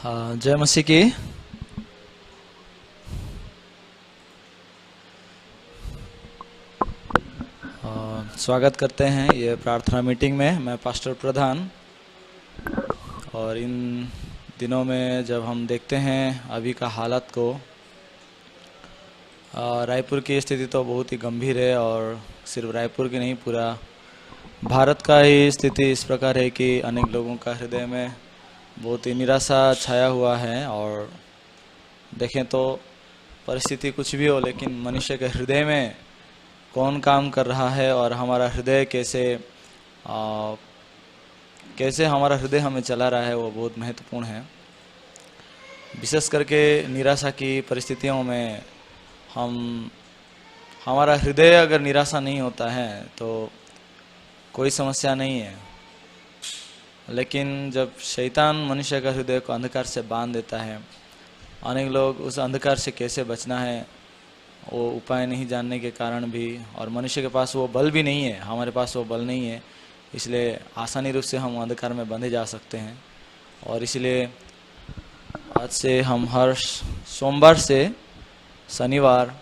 हाँ, जय मसीह की। स्वागत करते हैं ये प्रार्थना मीटिंग में। मैं पास्टर प्रधान। और इन दिनों में जब हम देखते हैं अभी का हालत को, रायपुर की स्थिति तो बहुत ही गंभीर है। और सिर्फ रायपुर की नहीं, पूरा भारत का ही स्थिति इस प्रकार है कि अनेक लोगों का हृदय में बहुत ही निराशा छाया हुआ है। और देखें तो परिस्थिति कुछ भी हो, लेकिन मनुष्य के हृदय में कौन काम कर रहा है और हमारा हृदय कैसे हमारा हृदय हमें चला रहा है, वो बहुत महत्वपूर्ण है। विशेष करके निराशा की परिस्थितियों में हमारा हृदय अगर निराशा नहीं होता है तो कोई समस्या नहीं है। लेकिन जब शैतान मनुष्य का हृदय को अंधकार से बांध देता है, अनेक लोग उस अंधकार से कैसे बचना है वो उपाय नहीं जानने के कारण भी, और मनुष्य के पास वो बल भी नहीं है, हमारे पास वो बल नहीं है, इसलिए आसानी रूप से हम अंधकार में बंधे जा सकते हैं। और इसलिए आज से हम हर सोमवार से शनिवार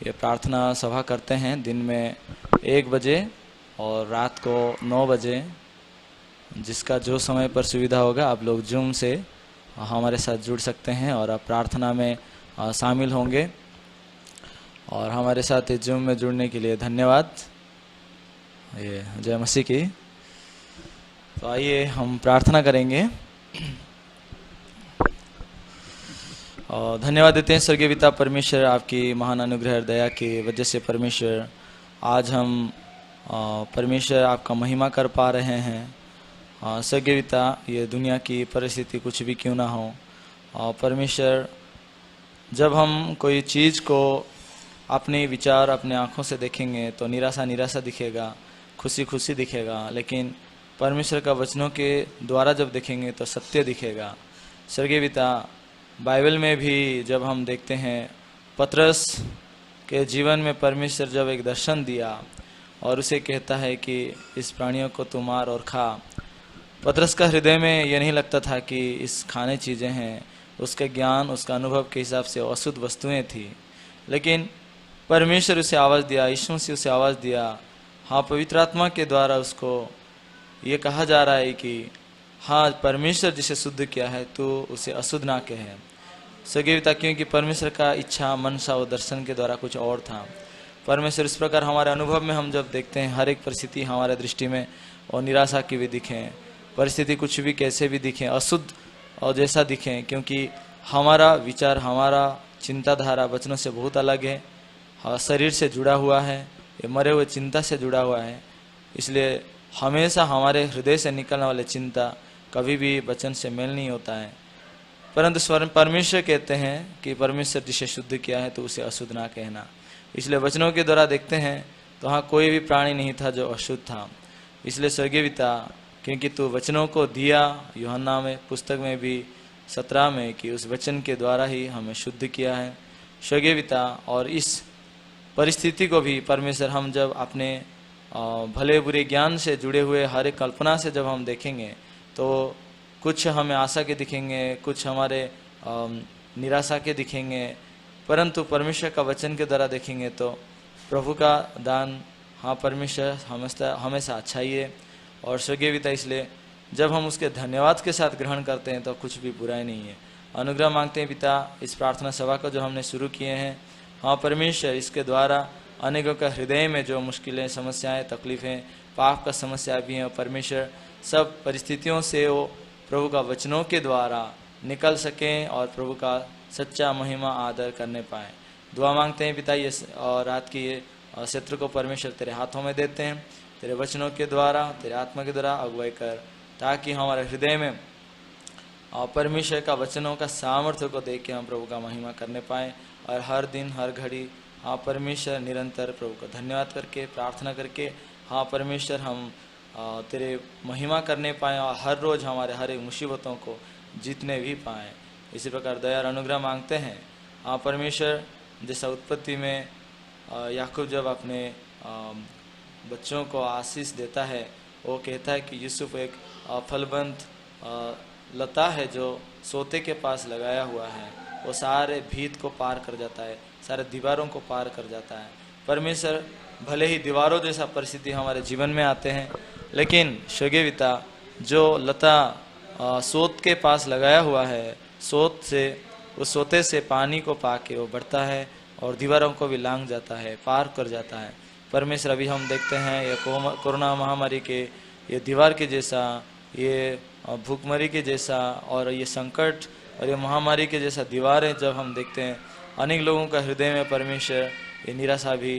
ये प्रार्थना सभा करते हैं, दिन में 1 बजे और रात को 9 बजे। जिसका जो समय पर सुविधा होगा आप लोग जूम से हमारे साथ जुड़ सकते हैं और आप प्रार्थना में शामिल होंगे। और हमारे साथ इस जूम में जुड़ने के लिए धन्यवाद। ये जय मसीह की। तो आइए हम प्रार्थना करेंगे और धन्यवाद देते हैं स्वर्गीय पिता परमेश्वर, आपकी महान अनुग्रह दया की वजह से परमेश्वर आज हम परमेश्वर आपका महिमा कर पा रहे हैं। स्वर्गीय पिता, ये दुनिया की परिस्थिति कुछ भी क्यों ना हो, परमेश्वर जब हम कोई चीज़ को अपने विचार अपने आँखों से देखेंगे तो निराशा निराशा दिखेगा, खुशी खुशी दिखेगा। लेकिन परमेश्वर का वचनों के द्वारा जब देखेंगे तो सत्य दिखेगा। स्वर्गीय पिता, बाइबल में भी जब हम देखते हैं पतरस के जीवन में परमेश्वर जब एक दर्शन दिया और उसे कहता है कि इस प्राणियों को तू मार और खा, पतरस का हृदय में ये नहीं लगता था कि इस खाने चीज़ें हैं। उसके ज्ञान उसका अनुभव के हिसाब से अशुद्ध वस्तुएं थी। लेकिन परमेश्वर उसे आवाज़ दिया, यीशु से उसे आवाज़ दिया। हाँ, पवित्र आत्मा के द्वारा उसको ये कहा जा रहा है कि हाँ, परमेश्वर जिसे शुद्ध किया है तो उसे अशुद्ध ना कहे। सगेविता, क्योंकि परमेश्वर का इच्छा मनसा और दर्शन के द्वारा कुछ और था। परमेश्वर इस प्रकार हमारे अनुभव में हम जब देखते हैं, हर एक परिस्थिति हमारे दृष्टि में और निराशा की भी दिखें, परिस्थिति कुछ भी कैसे भी दिखें, अशुद्ध और जैसा दिखें, क्योंकि हमारा विचार हमारा चिंताधारा वचनों से बहुत अलग है, शरीर से जुड़ा हुआ है, ये मरे हुए चिंता से जुड़ा हुआ है। इसलिए हमेशा हमारे हृदय से निकलने वाले चिंता कभी भी वचन से मेल नहीं होता है। परंतु परमेश्वर कहते हैं कि परमेश्वर जिसे शुद्ध किया है तो उसे अशुद्ध ना कहना। इसलिए वचनों के द्वारा देखते हैं तो वहाँ कोई भी प्राणी नहीं था जो अशुद्ध था। इसलिए स्वर्गीय पिता, क्योंकि तू वचनों को दिया, यूहन्ना में पुस्तक में भी 17 में, कि उस वचन के द्वारा ही हमें शुद्ध किया है स्वर्गीय पिता। और इस परिस्थिति को भी परमेश्वर हम जब अपने भले बुरे ज्ञान से जुड़े हुए हर एक कल्पना से जब हम देखेंगे तो कुछ हमें आशा के दिखेंगे, कुछ हमारे निराशा के दिखेंगे, परंतु परमेश्वर का वचन के द्वारा देखेंगे तो प्रभु का दान, हाँ, परमेश्वर हमेशा अच्छा ही है और स्वर्गीय पिता। इसलिए जब हम उसके धन्यवाद के साथ ग्रहण करते हैं तो कुछ भी बुराई नहीं है। अनुग्रह मांगते हैं पिता, इस प्रार्थना सभा को जो हमने शुरू किए हैं, हाँ परमेश्वर, इसके द्वारा अनेकों का हृदय में जो मुश्किलें, समस्याएं, तकलीफ़ें, पाप का समस्या भी हैं, परमेश्वर सब परिस्थितियों से वो प्रभु का वचनों के द्वारा निकल सकें और प्रभु का सच्चा महिमा आदर करने पाएँ। दुआ मांगते हैं पिता, ये रात की ये क्षेत्र को परमेश्वर तेरे हाथों में देते हैं, तेरे वचनों के द्वारा, तेरे आत्मा के द्वारा अगुवाई कर, ताकि हमारे हृदय में परमेश्वर का वचनों का सामर्थ्य को देख के हम प्रभु का महिमा करने पाएँ। और हर दिन हर घड़ी, हाँ परमेश्वर, निरंतर प्रभु का धन्यवाद करके, प्रार्थना करके, हाँ परमेश्वर, हम तेरे महिमा करने पाएँ और हर रोज़ हमारे हर एक मुसीबतों को जीतने भी पाएँ। इसी प्रकार दया और अनुग्रह मांगते हैं, हाँ परमेश्वर, जैसा उत्पत्ति में याकूब जब अपने बच्चों को आशीष देता है, वो कहता है कि यूसुफ एक फलवंत लता है जो सोते के पास लगाया हुआ है, वो सारे भीत को पार कर जाता है, सारे दीवारों को पार कर जाता है। परमेश्वर भले ही दीवारों जैसा परिस्थिति हमारे जीवन में आते हैं, लेकिन स्वर्गीय पिता जो लता सोत के पास लगाया हुआ है, सोत से, उस सोते से पानी को पाके वो बढ़ता है और दीवारों को भी लांघ जाता है, पार कर जाता है। परमेश्वर अभी हम देखते हैं ये कोरोना महामारी के ये दीवार के जैसा, ये भूखमरी के जैसा और ये संकट और ये महामारी के जैसा दीवारें जब हम देखते हैं, अनेक लोगों का हृदय में परमेश्वर ये निराशा भी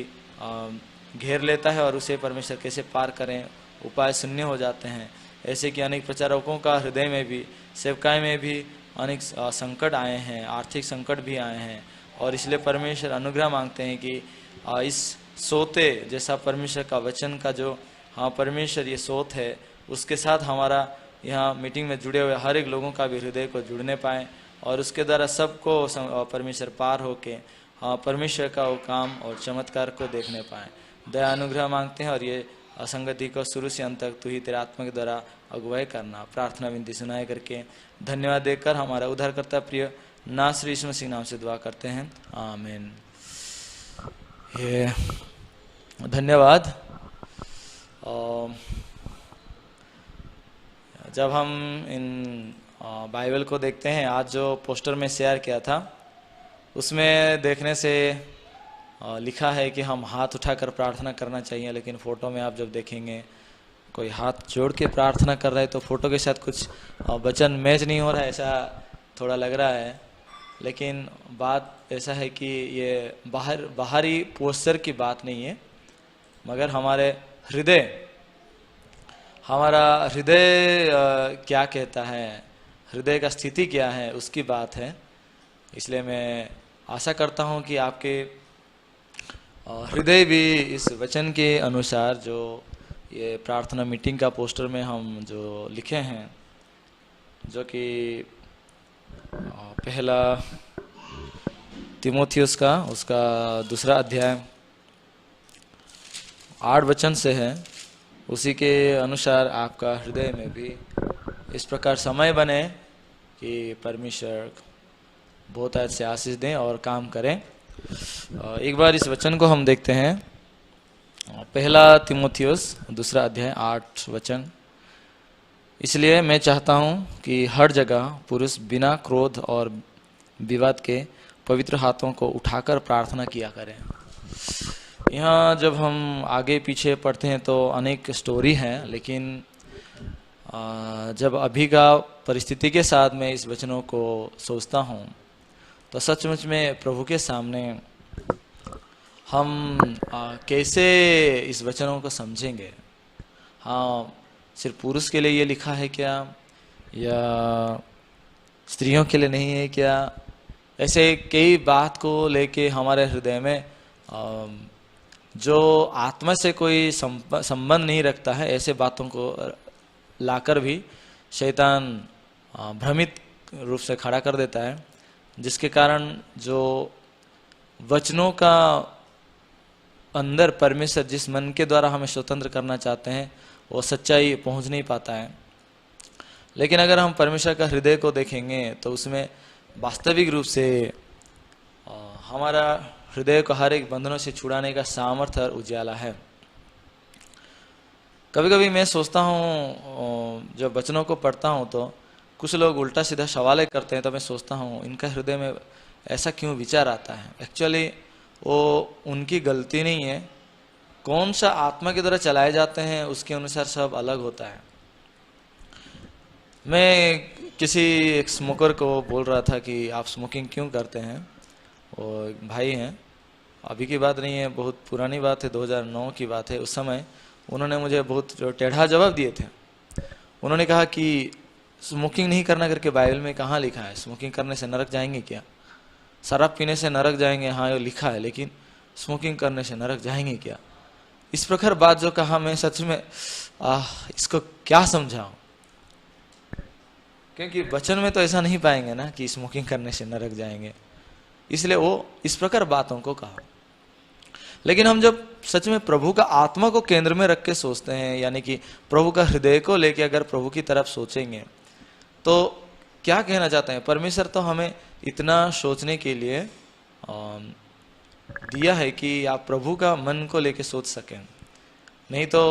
घेर लेता है और उसे परमेश्वर कैसे पार करें उपाय शून्य हो जाते हैं। ऐसे कि अनेक प्रचारकों का हृदय में भी, सेवकाई में भी अनेक संकट आए हैं, आर्थिक संकट भी आए हैं, और इसलिए परमेश्वर अनुग्रह मांगते हैं कि इस सोते जैसा परमेश्वर का वचन का जो परमेश्वर ये सोत है, उसके साथ हमारा यहाँ मीटिंग में जुड़े हुए हर एक लोगों का भी हृदय को जुड़ने पाएँ और उसके द्वारा सबको परमेश्वर पार होके परमेश्वर का वो काम और चमत्कार को देखने पाएँ। दया अनुग्रह मांगते हैं और ये असंगति को शुरू से अंत तक तू ही तेरे आत्मा के द्वारा अगुवाई करना। प्रार्थना विनती सुनाए करके धन्यवाद देकर हमारा उद्धारकर्ता प्रिय नाथ श्री यीशु मसीह नाम से दुआ करते हैं, आमीन। ये धन्यवाद। जब हम इन बाइबल को देखते हैं, आज जो पोस्टर में शेयर किया था उसमें देखने से लिखा है कि हम हाथ उठाकर प्रार्थना करना चाहिए, लेकिन फ़ोटो में आप जब देखेंगे कोई हाथ जोड़ के प्रार्थना कर रहा है तो फ़ोटो के साथ कुछ वचन मैच नहीं हो रहा है, ऐसा थोड़ा लग रहा है। लेकिन बात ऐसा है कि ये बाहरी पोस्टर की बात नहीं है, मगर हमारा हृदय क्या कहता है, हृदय का स्थिति क्या है, उसकी बात है। इसलिए मैं आशा करता हूँ कि आपके हृदय भी इस वचन के अनुसार जो ये प्रार्थना मीटिंग का पोस्टर में हम जो लिखे हैं, जो कि पहला तीमुथियुस का उसका 2 अध्याय 8 वचन से है, उसी के अनुसार आपका हृदय में भी इस प्रकार समय बने कि परमेश्वर बहुत अच्छे आशीष दें और काम करें। एक बार इस वचन को हम देखते हैं, पहला तीमुथियुस 2 अध्याय 8 वचन। इसलिए मैं चाहता हूँ कि हर जगह पुरुष बिना क्रोध और विवाद के पवित्र हाथों को उठाकर प्रार्थना किया करें। यहाँ जब हम आगे पीछे पढ़ते हैं तो अनेक स्टोरी हैं, लेकिन जब अभी का परिस्थिति के साथ मैं इस वचनों को सोचता हूँ तो सचमुच में प्रभु के सामने हम कैसे इस वचनों को समझेंगे। हाँ, सिर्फ पुरुष के लिए ये लिखा है क्या, या स्त्रियों के लिए नहीं है क्या? ऐसे कई बात को लेके हमारे हृदय में जो आत्मा से कोई संबंध नहीं रखता है, ऐसे बातों को लाकर भी शैतान भ्रमित रूप से खड़ा कर देता है, जिसके कारण जो वचनों का अंदर परमेश्वर जिस मन के द्वारा हमें स्वतंत्र करना चाहते हैं वो सच्चाई पहुंच नहीं पाता है। लेकिन अगर हम परमेश्वर का हृदय को देखेंगे तो उसमें वास्तविक रूप से हमारा हृदय को हर एक बंधनों से छुड़ाने का सामर्थ्य और उजाला है। कभी कभी मैं सोचता हूँ, जब वचनों को पढ़ता हूँ तो कुछ लोग उल्टा सीधा सवाल करते हैं, तो मैं सोचता हूँ इनका हृदय में ऐसा क्यों विचार आता है। एक्चुअली वो उनकी गलती नहीं है, कौन सा आत्मा की तरह चलाए जाते हैं उसके अनुसार सब अलग होता है। मैं किसी एक स्मोकर को बोल रहा था कि आप स्मोकिंग क्यों करते हैं। वो भाई हैं, अभी की बात नहीं है, बहुत पुरानी बात है, 2009 की बात है। उस समय उन्होंने मुझे बहुत टेढ़ा जवाब दिए थे। उन्होंने कहा कि स्मोकिंग नहीं करना करके बाइबल में कहाँ लिखा है, स्मोकिंग करने से नरक जाएंगे क्या? शराब पीने से नरक जाएंगे, हाँ ये लिखा है, लेकिन स्मोकिंग करने से नरक जाएंगे क्या? इस प्रकार बात जो कहा, मैं सच में इसको क्या समझाऊं, क्योंकि वचन में तो ऐसा नहीं पाएंगे ना कि स्मोकिंग करने से नरक जाएंगे। इसलिए वो इस प्रकार बातों को कहा। लेकिन हम जब सच में प्रभु का आत्मा को केंद्र में रख के सोचते हैं, यानी कि प्रभु का हृदय को लेके अगर प्रभु की तरफ सोचेंगे, तो क्या कहना चाहते हैं, परमेश्वर तो हमें इतना सोचने के लिए दिया है कि आप प्रभु का मन को लेके सोच सकें। नहीं तो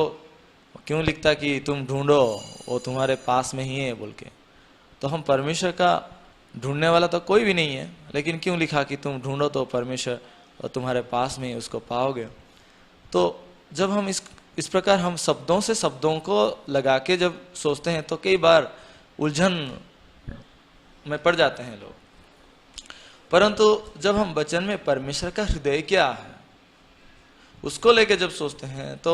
क्यों लिखता कि तुम ढूंढो वो तुम्हारे पास में ही है बोल के। तो हम परमेश्वर का ढूंढने वाला तो कोई भी नहीं है, लेकिन क्यों लिखा कि तुम ढूंढो तो परमेश्वर तुम्हारे पास में ही उसको पाओगे। तो जब हम इस प्रकार हम शब्दों से शब्दों को लगा के जब सोचते हैं तो कई बार उलझन में पड़ जाते हैं लोग। परंतु जब हम वचन में परमेश्वर का हृदय क्या है उसको लेके जब सोचते हैं तो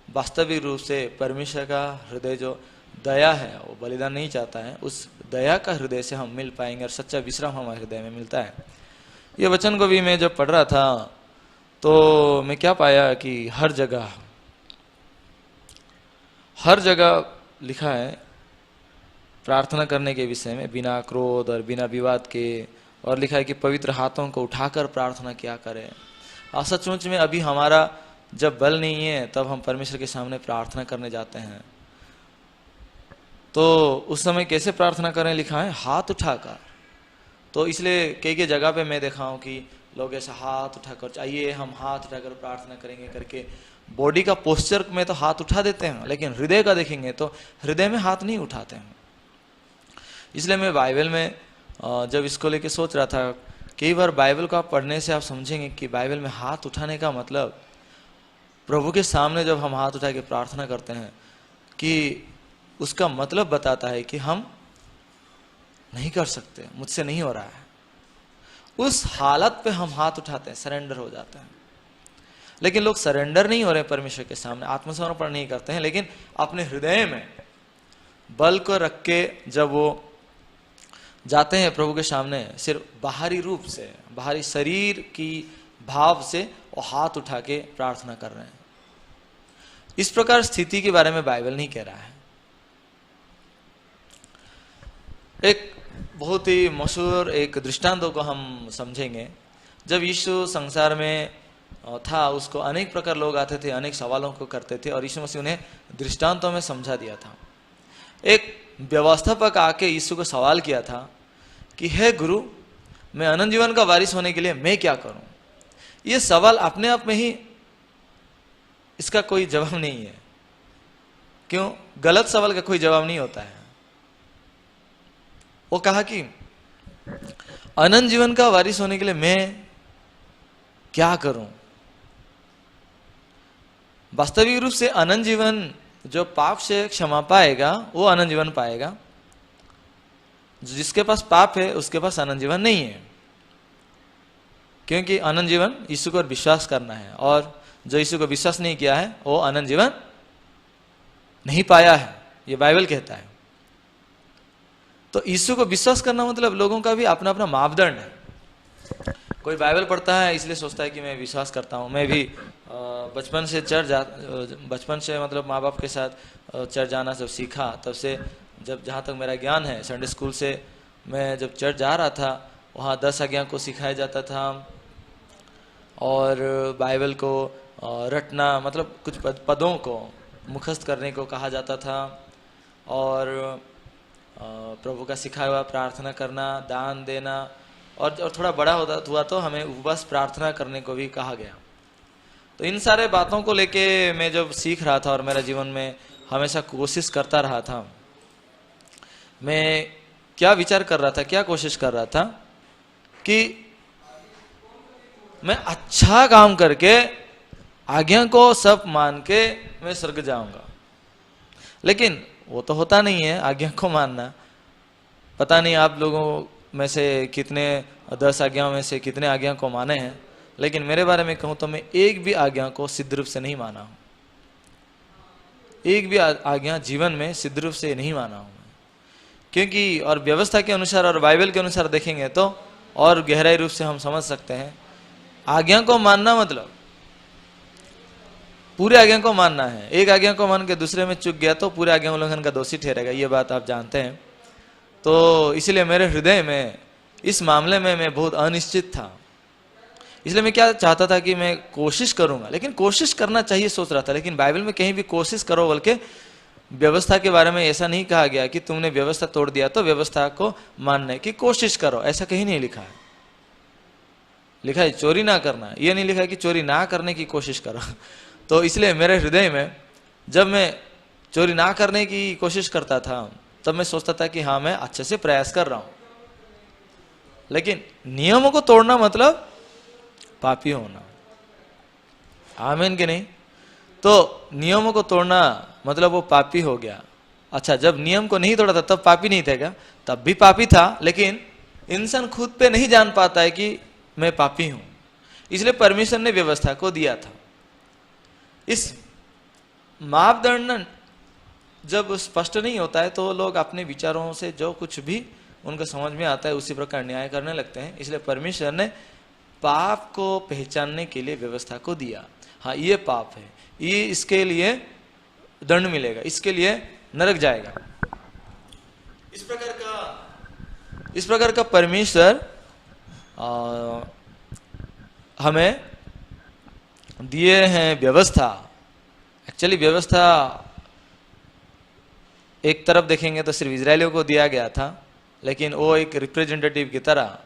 वास्तविक रूप से परमेश्वर का हृदय जो दया है, वो बलिदान नहीं चाहता है, उस दया का हृदय से हम मिल पाएंगे और सच्चा विश्राम हमारे हृदय में मिलता है। ये वचन को भी मैं जब पढ़ रहा था तो मैं क्या पाया कि हर जगह लिखा है प्रार्थना करने के विषय में, बिना क्रोध और बिना विवाद के, और लिखा है कि पवित्र हाथों को उठाकर प्रार्थना किया करें। सचमुच में अभी हमारा जब बल नहीं है तब हम परमेश्वर के सामने प्रार्थना करने जाते हैं, तो उस समय कैसे प्रार्थना करें लिखा है, हाथ उठाकर। तो इसलिए कई जगह पे मैं देखा हूँ कि लोग ऐसा हाथ उठाकर, चाहिए हम हाथ उठाकर प्रार्थना करेंगे करके बॉडी का पोस्चर में तो हाथ उठा देते हैं, लेकिन हृदय का देखेंगे तो हृदय में हाथ नहीं उठाते हैं। इसलिए मैं बाइबल में जब इसको लेके सोच रहा था, कई बार बाइबल को आप पढ़ने से आप समझेंगे कि बाइबल में हाथ उठाने का मतलब, प्रभु के सामने जब हम हाथ उठा के प्रार्थना करते हैं कि उसका मतलब बताता है कि हम नहीं कर सकते, मुझसे नहीं हो रहा है। उस हालत पे हम हाथ उठाते हैं, सरेंडर हो जाते हैं। लेकिन लोग सरेंडर नहीं हो रहे परमेश्वर के सामने, आत्मसमर्पण नहीं करते हैं, लेकिन अपने हृदय में बल को रख के जब वो जाते हैं प्रभु के सामने, सिर्फ बाहरी रूप से, बाहरी शरीर की भाव से वो हाथ उठा के प्रार्थना कर रहे हैं। इस प्रकार स्थिति के बारे में बाइबल नहीं कह रहा है। एक बहुत ही मशहूर एक दृष्टांतों को हम समझेंगे। जब यीशु संसार में था, उसको अनेक प्रकार लोग आते थे, अनेक सवालों को करते थे, और यीशु मसीह उन्हें दृष्टांतों में समझा दिया था। एक व्यवस्थापक आके यीशु को सवाल किया था कि हे गुरु, मैं अनंत जीवन का वारिस होने के लिए मैं क्या करूं। ये सवाल अपने आप में ही इसका कोई जवाब नहीं है। क्यों? गलत सवाल का कोई जवाब नहीं होता है। वो कहा कि अनंत जीवन का वारिस होने के लिए मैं क्या करूं। वास्तविक रूप से अनंत जीवन जो पाप से क्षमा पाएगा वो अनंत जीवन पाएगा। जिसके पास पाप है उसके पास अनंत जीवन नहीं है, क्योंकि अनंत जीवन यीशु को विश्वास करना है, और जो यीशु को विश्वास नहीं किया है वो अनंत जीवन नहीं पाया है, ये बाइबल कहता है। तो यीशु को विश्वास करना मतलब लोगों का भी अपना अपना मापदंड है। कोई बाइबल पढ़ता है इसलिए सोचता है कि मैं विश्वास करता हूँ। मैं भी बचपन से मतलब माँ बाप के साथ चर्च जाना जब सीखा, तब से जब जहाँ तक मेरा ज्ञान है, संडे स्कूल से मैं जब चर्च जा रहा था, वहाँ 10 आज्ञा को सिखाया जाता था, और बाइबल को रटना मतलब कुछ पदों को मुखस्त करने को कहा जाता था, और प्रभु का सिखाया हुआ प्रार्थना करना, दान देना, और थोड़ा बड़ा हुआ तो हमें उपवास प्रार्थना करने को भी कहा गया। तो इन सारे बातों को लेके मैं जब सीख रहा था और मेरा जीवन में हमेशा कोशिश करता रहा था, मैं क्या विचार कर रहा था, क्या कोशिश कर रहा था कि मैं अच्छा काम करके आज्ञा को सब मान के मैं स्वर्ग जाऊंगा। लेकिन वो तो होता नहीं है आज्ञा को मानना। पता नहीं आप लोगों में से कितने 10 आज्ञाओं में से कितने आज्ञा को माने हैं, लेकिन मेरे बारे में कहूं तो मैं एक भी आज्ञा को सिद्ध रूप से नहीं माना हूं। एक भी आज्ञा जीवन में सिद्ध रूप से नहीं माना हूं, क्योंकि और व्यवस्था के अनुसार और बाइबल के अनुसार देखेंगे तो और गहराई रूप से हम समझ सकते हैं। आज्ञा को मानना मतलब पूरे आज्ञा को मानना है। एक आज्ञा को मान के दूसरे में चूक गया तो पूरे आज्ञा उल्लंघन का दोषी ठहरेगा, ये बात आप जानते हैं। तो इसलिए मेरे हृदय में इस मामले में मैं बहुत अनिश्चित था। इसलिए मैं क्या चाहता था कि मैं कोशिश करूंगा, लेकिन कोशिश करना चाहिए सोच रहा था, लेकिन बाइबल में कहीं भी कोशिश करो बोल के व्यवस्था के बारे में ऐसा नहीं कहा गया कि तुमने व्यवस्था तोड़ दिया तो व्यवस्था को मानने की कोशिश करो, ऐसा कहीं नहीं लिखा है। लिखा है चोरी ना करना, ये नहीं लिखा है कि चोरी ना करने की कोशिश करो। तो इसलिए मेरे हृदय में जब मैं चोरी ना करने की कोशिश करता था तब मैं सोचता था कि हाँ मैं अच्छे से प्रयास कर रहा हूं, लेकिन नियमों को तोड़ना मतलब पापी होना। आमीन कि नहीं? तो नियमों को तोड़ना मतलब वो पापी हो गया। अच्छा, जब नियम को नहीं तोड़ा था तब पापी नहीं था क्या? तब भी पापी था, लेकिन इंसान खुद पे नहीं जान पाता है कि मैं पापी हूं, इसलिए परमेश्वर ने व्यवस्था को दिया था। इस मापदंड जब स्पष्ट नहीं होता है तो लोग अपने विचारों से जो कुछ भी उनको समझ में आता है उसी प्रकार न्याय करने लगते हैं। इसलिए परमेश्वर ने पाप को पहचानने के लिए व्यवस्था को दिया। हाँ, ये पाप है, ये इसके लिए दंड मिलेगा, इसके लिए नरक जाएगा। इस प्रकार का परमेश्वर हमें दिए हैं व्यवस्था। एक्चुअली व्यवस्था एक तरफ देखेंगे तो सिर्फ इजरायलियों को दिया गया था, लेकिन वो एक रिप्रेजेंटेटिव की तरह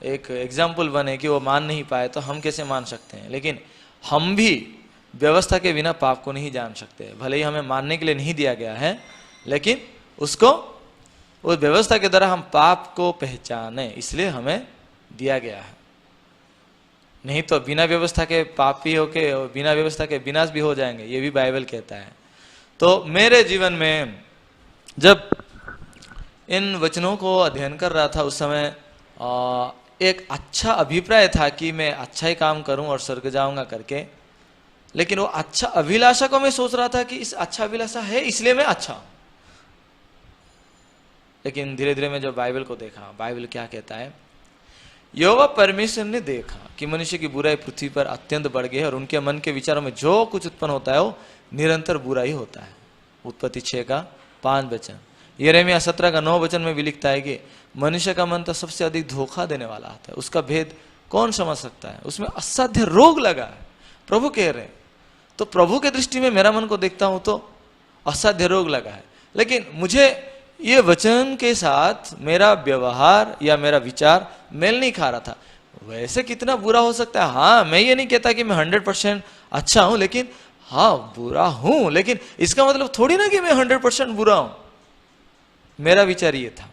एक एग्जाम्पल बने कि वो मान नहीं पाए तो हम कैसे मान सकते हैं। लेकिन हम भी व्यवस्था के बिना पाप को नहीं जान सकते। भले ही हमें मानने के लिए नहीं दिया गया है, लेकिन उसको उस व्यवस्था के द्वारा हम पाप को पहचाने, इसलिए हमें दिया गया है। नहीं तो बिना व्यवस्था के पापी होके बिना व्यवस्था के विनाश भी हो जाएंगे, ये भी बाइबल कहता है। तो मेरे जीवन में जब इन वचनों को अध्ययन कर रहा था उस समय एक अच्छा अभिप्राय था कि मैं अच्छा ही काम करूं और स्वर्ग जाऊंगा करके, लेकिन वो अच्छा अभिलाषा को मैं सोच रहा था कि इस अच्छा अभिलाषा है इसलिए मैं अच्छा हूं। लेकिन धीरे धीरे मैं जब बाइबल को देखा, बाइबल क्या कहता है, यहोवा परमेश्वर ने देखा कि मनुष्य की बुराई पृथ्वी पर अत्यंत बढ़ गई है और उनके मन के विचारों में जो कुछ उत्पन्न होता है वो निरंतर बुरा ही होता है। उत्पत्ति 6:5 वचन, यिर्मयाह 17:9 वचन में भी लिखता है कि मनुष्य का मन तो सबसे अधिक धोखा देने वाला आता है, उसका भेद कौन समझ सकता है, उसमें असाध्य रोग लगा है। प्रभु कह रहे हैं, तो प्रभु के दृष्टि में मेरा मन को देखता हूं तो असाध्य रोग लगा है। लेकिन मुझे ये वचन के साथ मेरा व्यवहार या मेरा विचार मेल नहीं खा रहा था। वैसे कितना बुरा हो सकता है? हाँ, मैं ये नहीं कहता कि मैं 100% अच्छा हूं, लेकिन हाँ बुरा हूं, लेकिन इसका मतलब थोड़ी ना कि मैं 100% बुरा हूं। मेरा विचार ये था,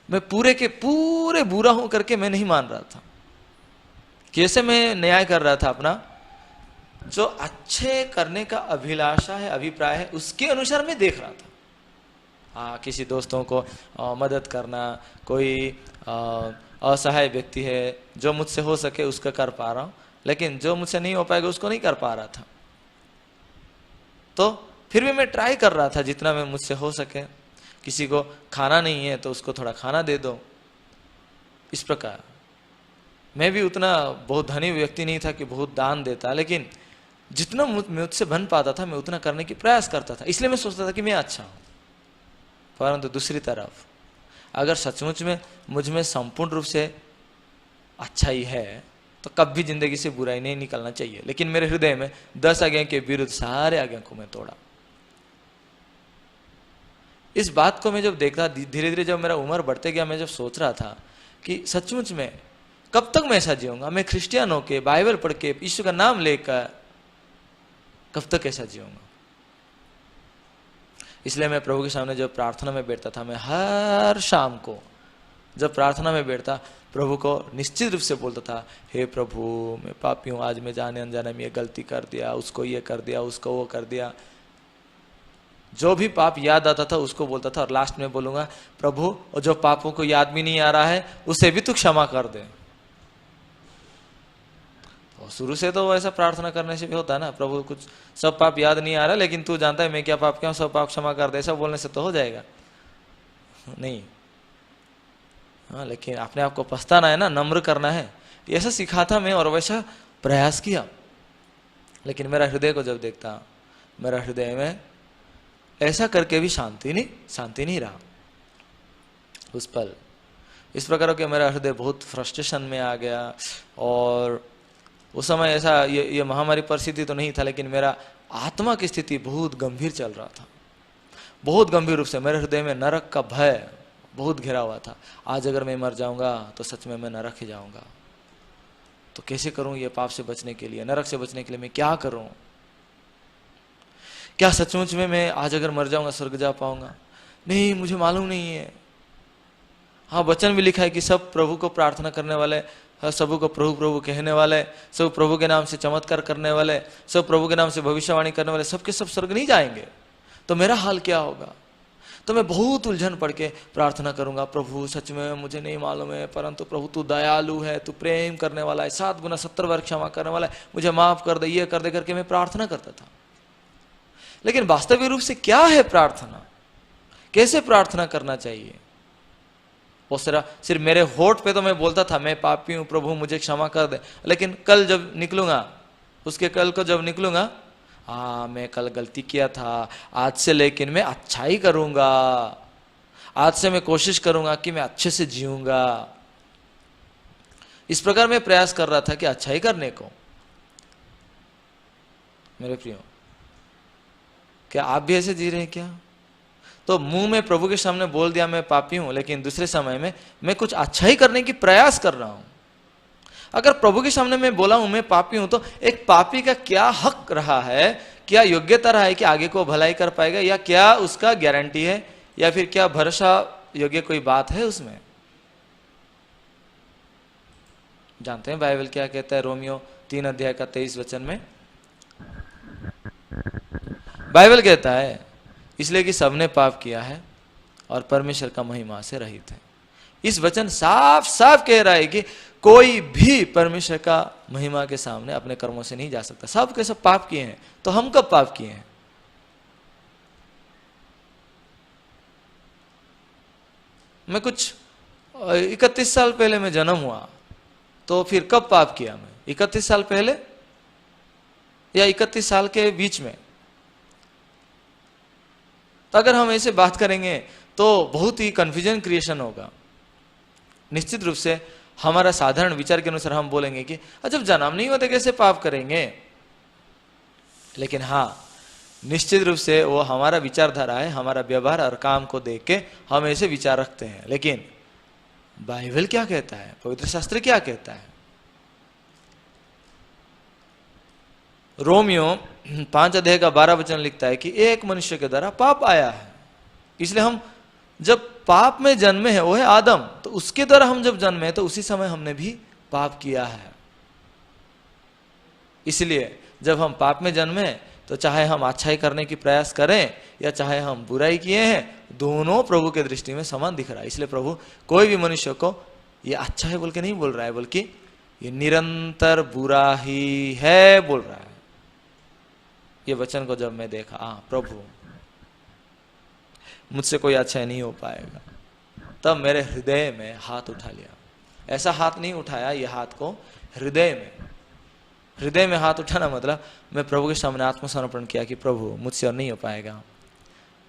मैं पूरे के पूरे बुरा हूं करके मैं नहीं मान रहा था। कैसे मैं न्याय कर रहा था अपना? जो अच्छे करने का अभिलाषा है, अभिप्राय है, उसके अनुसार मैं देख रहा था। हाँ, किसी दोस्तों को मदद करना, कोई असहाय व्यक्ति है जो मुझसे हो सके उसका कर पा रहा हूं, लेकिन जो मुझसे नहीं हो पाएगा उसको नहीं कर पा रहा था। तो फिर भी मैं ट्राई कर रहा था जितना मैं मुझसे हो सके। किसी को खाना नहीं है तो उसको थोड़ा खाना दे दो। इस प्रकार मैं भी उतना बहुत धनी व्यक्ति नहीं था कि बहुत दान देता, लेकिन जितना मुझसे बन पाता था मैं उतना करने की प्रयास करता था। इसलिए मैं सोचता था कि मैं अच्छा हूं। परंतु दूसरी तरफ अगर सचमुच में मुझ में संपूर्ण रूप से अच्छा ही है तो कभी जिंदगी से बुराई नहीं निकलना चाहिए। लेकिन मेरे हृदय में 10 आज्ञा के विरुद्ध सारे आज्ञा को मैं तोड़ा। इस बात को मैं जब देखता, धीरे धीरे जब मेरा उम्र बढ़ते गया, मैं जब सोच रहा था कि सचमुच में कब तक मैं ऐसा जीऊंगा, मैं क्रिश्चियन होके बाइबल पढ़ के यीशु का नाम लेकर कब तक ऐसा जीऊंगा। इसलिए मैं प्रभु के सामने जब प्रार्थना में बैठता था, मैं हर शाम को जब प्रार्थना में बैठता प्रभु को निश्चित रूप से बोलता था, हे प्रभु मैं पापी हूं, आज मैं जाने अनजाने में ये गलती कर दिया, उसको ये कर दिया, उसको वो कर दिया। जो भी पाप याद आता था उसको बोलता था, और लास्ट में बोलूंगा प्रभु और जो पापों को याद भी नहीं आ रहा है उसे भी तू क्षमा कर दे। तो शुरू से तो ऐसा प्रार्थना करने से भी होता है ना, प्रभु कुछ सब पाप याद नहीं आ रहा लेकिन तू जानता है मैं क्या पाप किया हूं, सब पाप क्षमा कर दे, ऐसा बोलने से तो हो जाएगा नहीं। हाँ, लेकिन अपने आप को पछताना है ना, नम्र करना है, ऐसा सीखा था मैं और वैसा प्रयास किया। लेकिन मेरा हृदय को जब देखता, मेरा हृदय में ऐसा करके भी शांति नहीं रहा उस पल। इस प्रकार के मेरा हृदय बहुत फ्रस्ट्रेशन में आ गया। और उस समय ऐसा ये महामारी परिस्थिति तो नहीं था, लेकिन मेरा आत्मा की स्थिति बहुत गंभीर चल रहा था, बहुत गंभीर रूप से। मेरे हृदय में नरक का भय बहुत घिरा हुआ था। आज अगर मैं मर जाऊंगा तो सच में मैं नरक ही जाऊंगा, तो कैसे करूं ये पाप से बचने के लिए, नरक से बचने के लिए मैं क्या करूं? क्या सचमुच में मैं आज अगर मर जाऊंगा स्वर्ग जा पाऊंगा? नहीं, मुझे मालूम नहीं है। हाँ, वचन भी लिखा है कि सब प्रभु को प्रार्थना करने वाले, सबों को प्रभु प्रभु कहने वाले, सब प्रभु के नाम से चमत्कार करने वाले, सब प्रभु के नाम से भविष्यवाणी करने वाले, सबके सब स्वर्ग नहीं जाएंगे। तो मेरा हाल क्या होगा? तो मैं बहुत उलझन पड़ के प्रार्थना करूंगा, प्रभु सच में मुझे नहीं मालूम है, परंतु प्रभु तू दयालु है, तू प्रेम करने वाला है, 7 गुना 70 बार क्षमा करने वाला है, मुझे माफ कर दे, ये कर दे करके मैं प्रार्थना करता था। लेकिन वास्तविक रूप से क्या है प्रार्थना? कैसे प्रार्थना करना चाहिए? वो सिर्फ मेरे होठ पे तो मैं बोलता था मैं पापी हूं, प्रभु मुझे क्षमा कर दे, लेकिन कल जब निकलूंगा, उसके कल को जब निकलूंगा, हाँ मैं कल गलती किया था, आज से लेकिन मैं अच्छा ही करूंगा, आज से मैं कोशिश करूंगा कि मैं अच्छे से जीऊंगा। इस प्रकार मैं प्रयास कर रहा था कि अच्छा ही करने को। मेरे प्रियो, क्या आप भी ऐसे जी रहे हैं क्या? तो मुंह में प्रभु के सामने बोल दिया मैं पापी हूं, लेकिन दूसरे समय में मैं कुछ अच्छा ही करने की प्रयास कर रहा हूं। अगर प्रभु के सामने मैं बोला हूं मैं पापी हूं, तो एक पापी का क्या हक रहा है, क्या योग्यता रहा है कि आगे को भलाई कर पाएगा, या क्या उसका गारंटी है, या फिर क्या भरोसा योग्य कोई बात है उसमें? जानते हैं बाइबल क्या कहता है? रोमियो 3 अध्याय का 23 वचन में बाइबल कहता है, इसलिए कि सबने पाप किया है और परमेश्वर का महिमा से रहित है। इस वचन साफ साफ कह रहा है कि कोई भी परमेश्वर का महिमा के सामने अपने कर्मों से नहीं जा सकता। सब के सब पाप किए हैं। तो हम कब पाप किए हैं? मैं कुछ 31 साल पहले मैं जन्म हुआ, तो फिर कब पाप किया मैं? 31 साल पहले या 31 साल के बीच में? तो अगर हम ऐसे बात करेंगे तो बहुत ही कंफ्यूजन क्रिएशन होगा। निश्चित रूप से हमारा साधारण विचार के अनुसार हम बोलेंगे कि जब जन्म नहीं होते कैसे पाप करेंगे? लेकिन हाँ, निश्चित रूप से वो हमारा विचारधारा है, हमारा व्यवहार और काम को देख के हम ऐसे विचार रखते हैं। लेकिन बाइबल क्या कहता है, पवित्र शास्त्र क्या कहता है? रोमियो 5 अध्याय का 12 वचन लिखता है कि एक मनुष्य के द्वारा पाप आया है, इसलिए हम जब पाप में जन्मे हैं, वो है आदम, तो उसके द्वारा हम जब जन्मे तो उसी समय हमने भी पाप किया है। इसलिए जब हम पाप में जन्मे तो चाहे हम अच्छाई करने की प्रयास करें या चाहे हम बुराई किए हैं, दोनों प्रभु के दृष्टि में समान दिख रहा है। इसलिए प्रभु कोई भी मनुष्य को ये अच्छा है बोल के नहीं बोल रहा है, बल्कि ये निरंतर बुरा ही है बोल रहा है। ये वचन को जब मैं देखा, प्रभु मुझसे कोई अच्छा नहीं हो पाएगा, तब मेरे हृदय में हाथ उठा लिया। ऐसा हाथ नहीं उठाया, ये हाथ को हृदय में हाथ उठाना मतलब मैं प्रभु के सामने आत्मसमर्पण किया कि प्रभु मुझसे और नहीं हो पाएगा,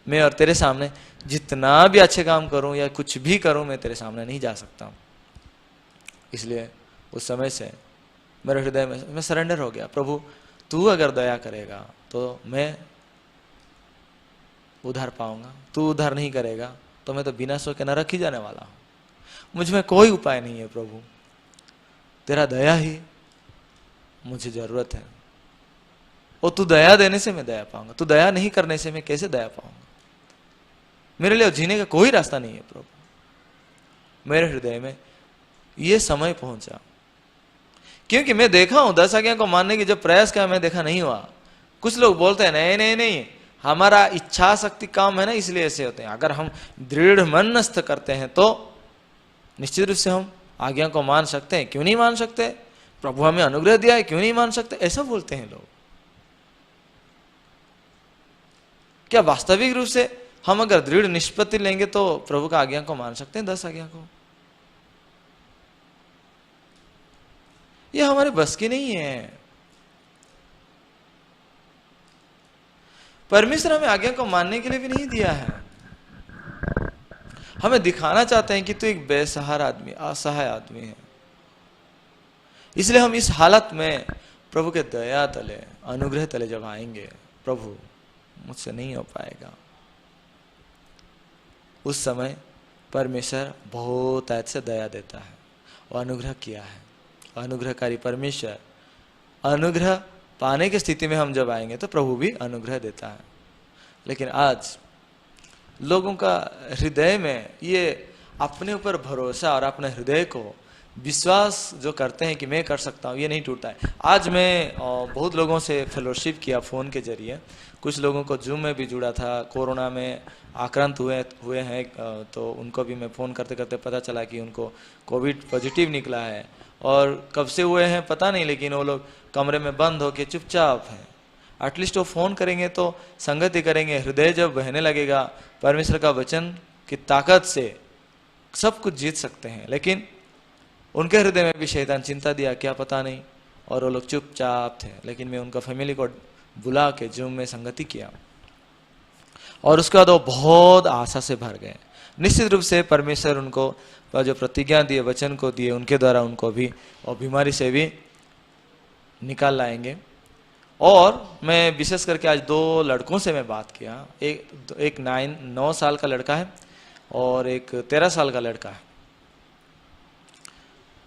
मैं और तेरे सामने जितना भी अच्छे काम करूं या कुछ भी करूं, मैं तेरे सामने नहीं जा सकता। इसलिए उस समय से मेरे हृदय में मैं सरेंडर हो गया, प्रभु तू अगर दया करेगा तो मैं उद्धार पाऊंगा, तू उद्धार नहीं करेगा तो मैं तो बिना सो के नरक ही जाने वाला हूं। मुझ में कोई उपाय नहीं है प्रभु, तेरा दया ही मुझे जरूरत है। और तू दया देने से मैं दया पाऊंगा, तू दया नहीं करने से मैं कैसे दया पाऊंगा? मेरे लिए जीने का कोई रास्ता नहीं है प्रभु। मेरे हृदय में ये समय पहुंचा, क्योंकि मैं देखा हूं 10 आज्ञा को मानने की जब प्रयास किया, मैं देखा नहीं हुआ। कुछ लोग बोलते हैं नहीं नहीं नहीं, हमारा इच्छा शक्ति काम है ना, इसलिए ऐसे होते हैं। अगर हम दृढ़ मनस्थ करते हैं तो निश्चित रूप से हम आज्ञा को मान सकते हैं। क्यों नहीं मान सकते? प्रभु हमें अनुग्रह दिया है, क्यों नहीं मान सकते? ऐसा बोलते हैं लोग। क्या वास्तविक रूप से हम अगर दृढ़ निष्पत्ति लेंगे तो प्रभु का आज्ञा को मान सकते हैं, 10 आज्ञा को? ये हमारे बस की नहीं है। परमेश्वर हमें आज्ञा को मानने के लिए भी नहीं दिया है। हमें दिखाना चाहते हैं कि तू एक बेसहारा आदमी, असहाय आदमी है। इसलिए हम इस हालत में प्रभु के दया तले, अनुग्रह तले जब आएंगे प्रभु मुझसे नहीं हो पाएगा। उस समय परमेश्वर बहुत ऐसे दया देता है और अनुग्रह किया है। अनुग्रहकारी परमेश्वर, अनुग्रह पाने की स्थिति में हम जब आएंगे तो प्रभु भी अनुग्रह देता है। लेकिन आज लोगों का हृदय में ये अपने ऊपर भरोसा और अपने हृदय को विश्वास जो करते हैं कि मैं कर सकता हूँ, ये नहीं टूटता है। आज मैं बहुत लोगों से फेलोशिप किया फ़ोन के जरिए, कुछ लोगों को जूम में भी जुड़ा था। कोरोना में आक्रांत हुए हैं तो उनको भी मैं फ़ोन करते करते पता चला कि उनको कोविड पॉजिटिव निकला है, और कब से हुए हैं पता नहीं, लेकिन वो लोग कमरे में बंद होकर चुपचाप हैं। एटलीस्ट वो फ़ोन करेंगे तो संगति करेंगे। हृदय जब बहने लगेगा, परमेश्वर का वचन की ताकत से सब कुछ जीत सकते हैं। लेकिन उनके हृदय में भी शैतान चिंता दिया, क्या पता नहीं, और वो लोग चुपचाप थे। लेकिन मैं उनका फैमिली को बुला के जूम में संगति किया, और उसके बाद वो बहुत आशा से भर गए। निश्चित रूप से परमेश्वर उनको जो प्रतिज्ञा दिए, वचन को दिए, उनके द्वारा उनको भी और बीमारी से भी निकाल लाएंगे। और मैं विशेष करके आज 2 लड़कों से मैं बात किया। एक 9 साल का लड़का है और एक 13 साल का लड़का है।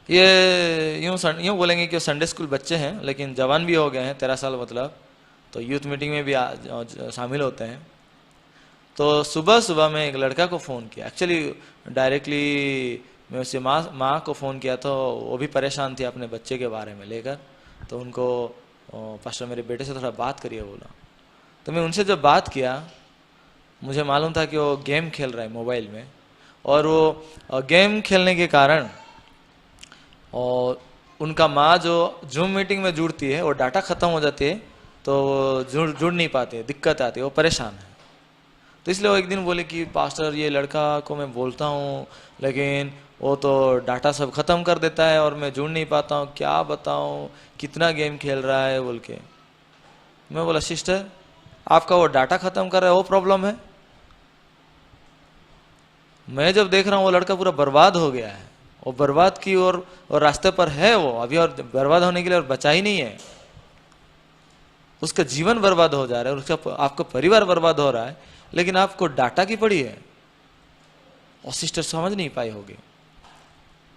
ये यूँ बोलेंगे कि संडे स्कूल बच्चे हैं, लेकिन जवान भी हो गए हैं। 13 साल मतलब तो यूथ मीटिंग में भी शामिल होते हैं। तो सुबह सुबह मैं एक लड़का को फ़ोन किया। एक्चुअली डायरेक्टली मैं उससे माँ को फ़ोन किया, तो वो भी परेशान थी अपने बच्चे के बारे में लेकर। तो उनको पास्टर मेरे बेटे से थोड़ा बात करिए बोला। तो मैं उनसे जब बात किया, मुझे मालूम था कि वो गेम खेल रहा है मोबाइल में, और वो गेम खेलने के कारण और उनका माँ जो जूम मीटिंग में जुड़ती है, वो डाटा ख़त्म हो जाती है, तो जुड़ नहीं पाते, दिक्कत आती है, वो परेशान है। तो इसलिए वो एक दिन बोले कि पास्टर ये लड़का को मैं बोलता हूँ, लेकिन वो तो डाटा सब ख़त्म कर देता है और मैं जुड़ नहीं पाता हूँ, क्या बताऊँ कितना गेम खेल रहा है बोल के। मैं बोला सिस्टर, आपका वो डाटा ख़त्म कर रहा है वो प्रॉब्लम है। मैं जब देख रहा हूँ वो लड़का पूरा बर्बाद हो गया है, वो बर्बाद की और रास्ते पर है वो अभी, और बर्बाद होने के लिए और बचा ही नहीं है। उसका जीवन बर्बाद हो जा रहा है, उसका आपका परिवार बर्बाद हो रहा है, लेकिन आपको डाटा की पड़ी है। और सिस्टर समझ नहीं पाई होगी।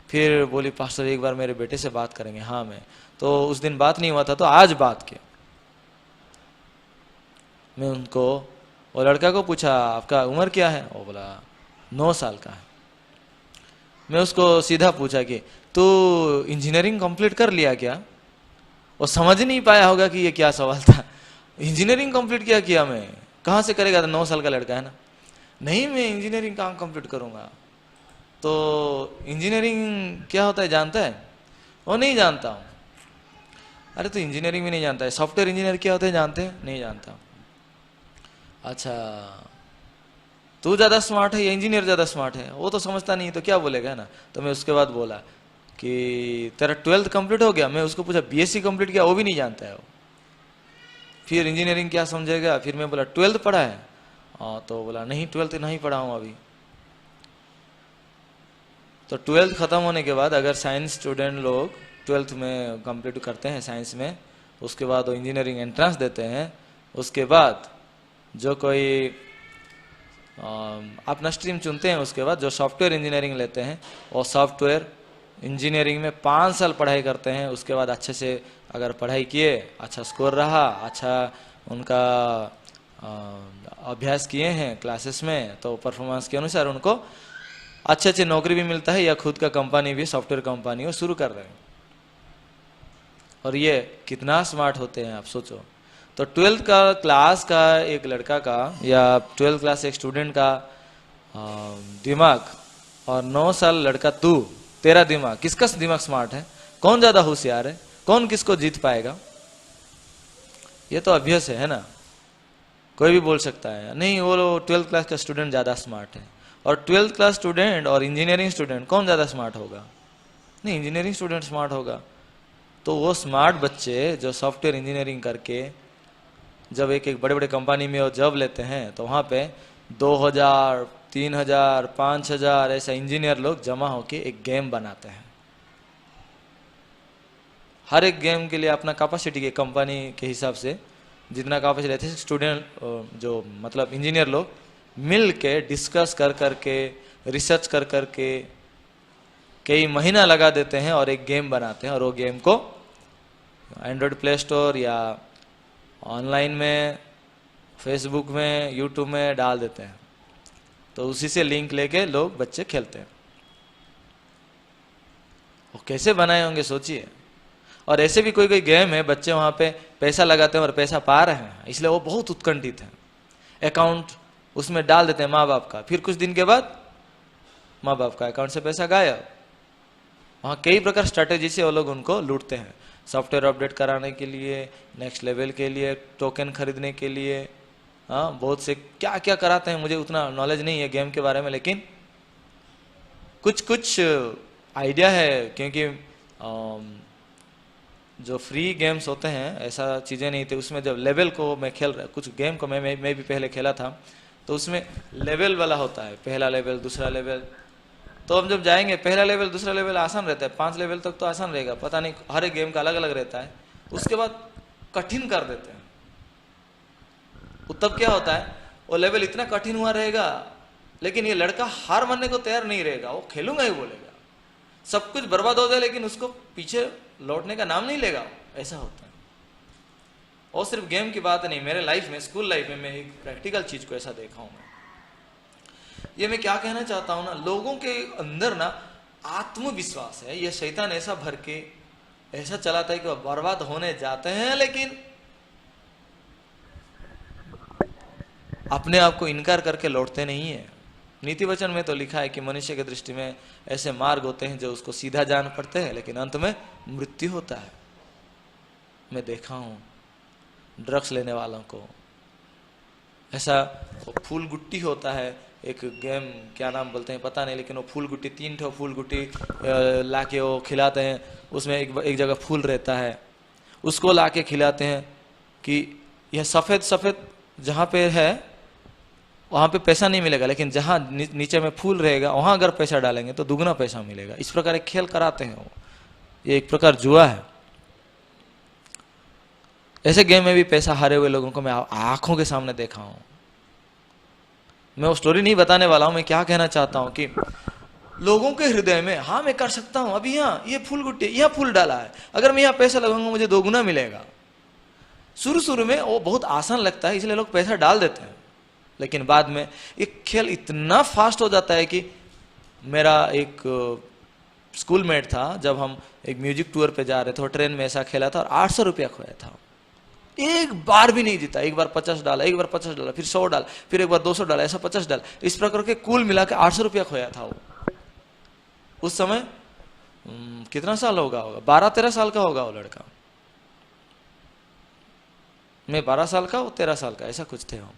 फिर बोली पास्टर एक बार मेरे बेटे से बात करेंगे। हाँ मैं तो उस दिन बात नहीं हुआ था, तो आज बात किया। मैं उनको वो लड़का को पूछा आपका उम्र क्या है, वो बोला 9 साल का है। मैं उसको सीधा पूछा कि तू इंजीनियरिंग कंप्लीट कर लिया क्या। वो समझ नहीं पाया होगा कि ये क्या सवाल था। इंजीनियरिंग कंप्लीट क्या किया मैं, कहाँ से करेगा, 9 साल का लड़का है ना। नहीं मैं इंजीनियरिंग कहाँ कंप्लीट करूँगा। तो इंजीनियरिंग क्या होता है जानता है। वो नहीं जानता हूँ। अरे तो इंजीनियरिंग भी नहीं जानता है। सॉफ्टवेयर इंजीनियर क्या होता है जानते हैं, नहीं जानता। अच्छा तू ज़्यादा स्मार्ट है या इंजीनियर ज़्यादा स्मार्ट है, वो तो समझता नहीं तो क्या बोलेगा ना। तो मैं उसके बाद बोला कि तेरा 12th कंप्लीट हो गया। मैं उसको पूछा बीएससी कंप्लीट किया, वो भी नहीं जानता है वो। फिर इंजीनियरिंग क्या समझेगा। फिर मैं बोला 12th पढ़ा है, तो बोला नहीं 12th नहीं पढ़ा हूँ अभी। तो 12th ख़त्म होने के बाद अगर साइंस स्टूडेंट लोग 12th में कंप्लीट करते हैं साइंस में, उसके बाद वो इंजीनियरिंग एंट्रेंस देते हैं, उसके बाद जो कोई अपना स्ट्रीम चुनते हैं, उसके बाद जो सॉफ्टवेयर इंजीनियरिंग लेते हैं वो सॉफ्टवेयर इंजीनियरिंग में 5 साल पढ़ाई करते हैं। उसके बाद अच्छे से अगर पढ़ाई किए, अच्छा स्कोर रहा, अच्छा उनका अभ्यास किए हैं क्लासेस में, तो परफॉर्मेंस के अनुसार उनको अच्छे अच्छे नौकरी भी मिलता है, या खुद का कंपनी भी सॉफ्टवेयर कंपनी वो शुरू कर रहे हैं। और ये कितना स्मार्ट होते हैं आप सोचो। तो 12th का क्लास का एक लड़का का या 12th क्लास एक स्टूडेंट का दिमाग और 9 साल लड़का तेरा दिमाग, किसका दिमाग स्मार्ट है, कौन ज़्यादा होशियार है, कौन किसको जीत पाएगा। ये तो अभ्यास है ना। कोई भी बोल सकता है नहीं वो 12th क्लास का स्टूडेंट ज़्यादा स्मार्ट है। और 12th क्लास स्टूडेंट और इंजीनियरिंग स्टूडेंट कौन ज़्यादा स्मार्ट होगा। नहीं इंजीनियरिंग स्टूडेंट स्मार्ट होगा। तो वो स्मार्ट बच्चे जो सॉफ्टवेयर इंजीनियरिंग करके जब एक बड़े बड़े कंपनी में वो जॉब लेते हैं, तो वहाँ पे 2000, 3000, 5000 ऐसा इंजीनियर लोग जमा होके एक गेम बनाते हैं। हर एक गेम के लिए अपना कैपेसिटी के कंपनी के हिसाब से जितना काफी रहते हैं स्टूडेंट जो मतलब इंजीनियर लोग मिल के डिस्कस कर करके रिसर्च कर करके कई महीना लगा देते हैं और एक गेम बनाते हैं और वो गेम को एंड्रॉयड प्ले स्टोर या ऑनलाइन में फेसबुक में यूट्यूब में डाल देते हैं, तो उसी से लिंक लेके लोग बच्चे खेलते हैं। वो कैसे बनाए होंगे सोचिए। और ऐसे भी कोई कोई गेम है बच्चे वहां पे पैसा लगाते हैं और पैसा पा रहे हैं, इसलिए वो बहुत उत्कंठित हैं। अकाउंट उसमें डाल देते हैं माँ बाप का, फिर कुछ दिन के बाद माँ बाप का अकाउंट से पैसा गायब। वहाँ कई प्रकार स्ट्रैटेजी से वो लोग उनको लूटते हैं, सॉफ्टवेयर अपडेट कराने के लिए, नेक्स्ट लेवल के लिए, टोकन खरीदने के लिए, हाँ बहुत से क्या क्या कराते हैं। मुझे उतना नॉलेज नहीं है गेम के बारे में, लेकिन कुछ कुछ आइडिया है, क्योंकि जो फ्री गेम्स होते हैं ऐसा चीज़ें नहीं थे उसमें। जब लेवल को मैं खेल रहा, कुछ गेम को मैं भी पहले खेला था, तो उसमें लेवल वाला होता है, पहला लेवल दूसरा लेवल। तो हम जब जाएंगे पहला लेवल दूसरा लेवल आसान रहता है, 5 लेवल तक तो आसान रहेगा, पता नहीं हर एक गेम का अलग अलग रहता है। उसके बाद कठिन कर देते हैं, तो तब क्या होता है वो लेवल इतना कठिन हुआ रहेगा, लेकिन ये लड़का हार मानने को तैयार नहीं रहेगा, वो खेलूंगा ही बोलेगा। सब कुछ बर्बाद हो जाए लेकिन उसको पीछे लौटने का नाम नहीं लेगा, ऐसा होता है। और सिर्फ गेम की बात नहीं, मेरे लाइफ में, स्कूल लाइफ में मैं एक प्रैक्टिकल चीज को ऐसा देखा हूं। ये मैं क्या कहना चाहता हूं ना, लोगों के अंदर ना आत्मविश्वास है, ये शैतान ऐसा भर के ऐसा चलाता है कि वह बर्बाद होने जाते हैं, लेकिन अपने आप को इनकार करके लौटते नहीं है। नीति वचन में तो लिखा है कि मनुष्य की दृष्टि में ऐसे मार्ग होते हैं जो उसको सीधा जान पड़ते हैं, लेकिन अंत में मृत्यु होता है। मैं देखा हूं ड्रग्स लेने वालों को, ऐसा फूल गुट्टी होता है, एक गेम क्या नाम बोलते हैं पता नहीं, लेकिन वो फूल गुट्टी 3 ठो फूल गुट्टी लाके वो खिलाते हैं, उसमें एक जगह फूल रहता है, उसको लाके खिलाते हैं कि यह सफ़ेद सफ़ेद जहाँ पे है वहाँ पे पैसा नहीं मिलेगा, लेकिन जहाँ नीचे में फूल रहेगा वहाँ अगर पैसा डालेंगे तो दुगना पैसा मिलेगा। इस प्रकार एक खेल कराते हैं वो, ये एक प्रकार जुआ है। ऐसे गेम में भी पैसा हारे हुए लोगों को मैं आंखों के सामने देखा हूँ। मैं वो स्टोरी नहीं बताने वाला हूँ, मैं क्या कहना चाहता हूँ कि लोगों के हृदय में हाँ मैं कर सकता हूँ, अभी यहाँ ये फूल गुट्टी यहाँ फूल डाला है, अगर मैं यहाँ पैसा लगाऊंगा मुझे 2 गुना मिलेगा। शुरू में वो बहुत आसान लगता है इसलिए लोग पैसा डाल देते हैं, लेकिन बाद में एक खेल इतना फास्ट हो जाता है कि मेरा एक स्कूल मेट था, जब हम एक म्यूजिक टूर पे जा रहे थे और ट्रेन में ऐसा खेला था और 800 रुपया खोया था। एक बार भी नहीं जीता, एक बार 50 डाला, एक बार 50 डाला, फिर 100 डाला, फिर एक बार 200 डाला, ऐसा 50 डाला, इस प्रकार के कुल मिला के 800 रुपया खोया था वो। उस समय कितना साल होगा 12-13 साल का होगा वो लड़का। मैं 12 साल का, वो 13 साल का, ऐसा कुछ थे हम,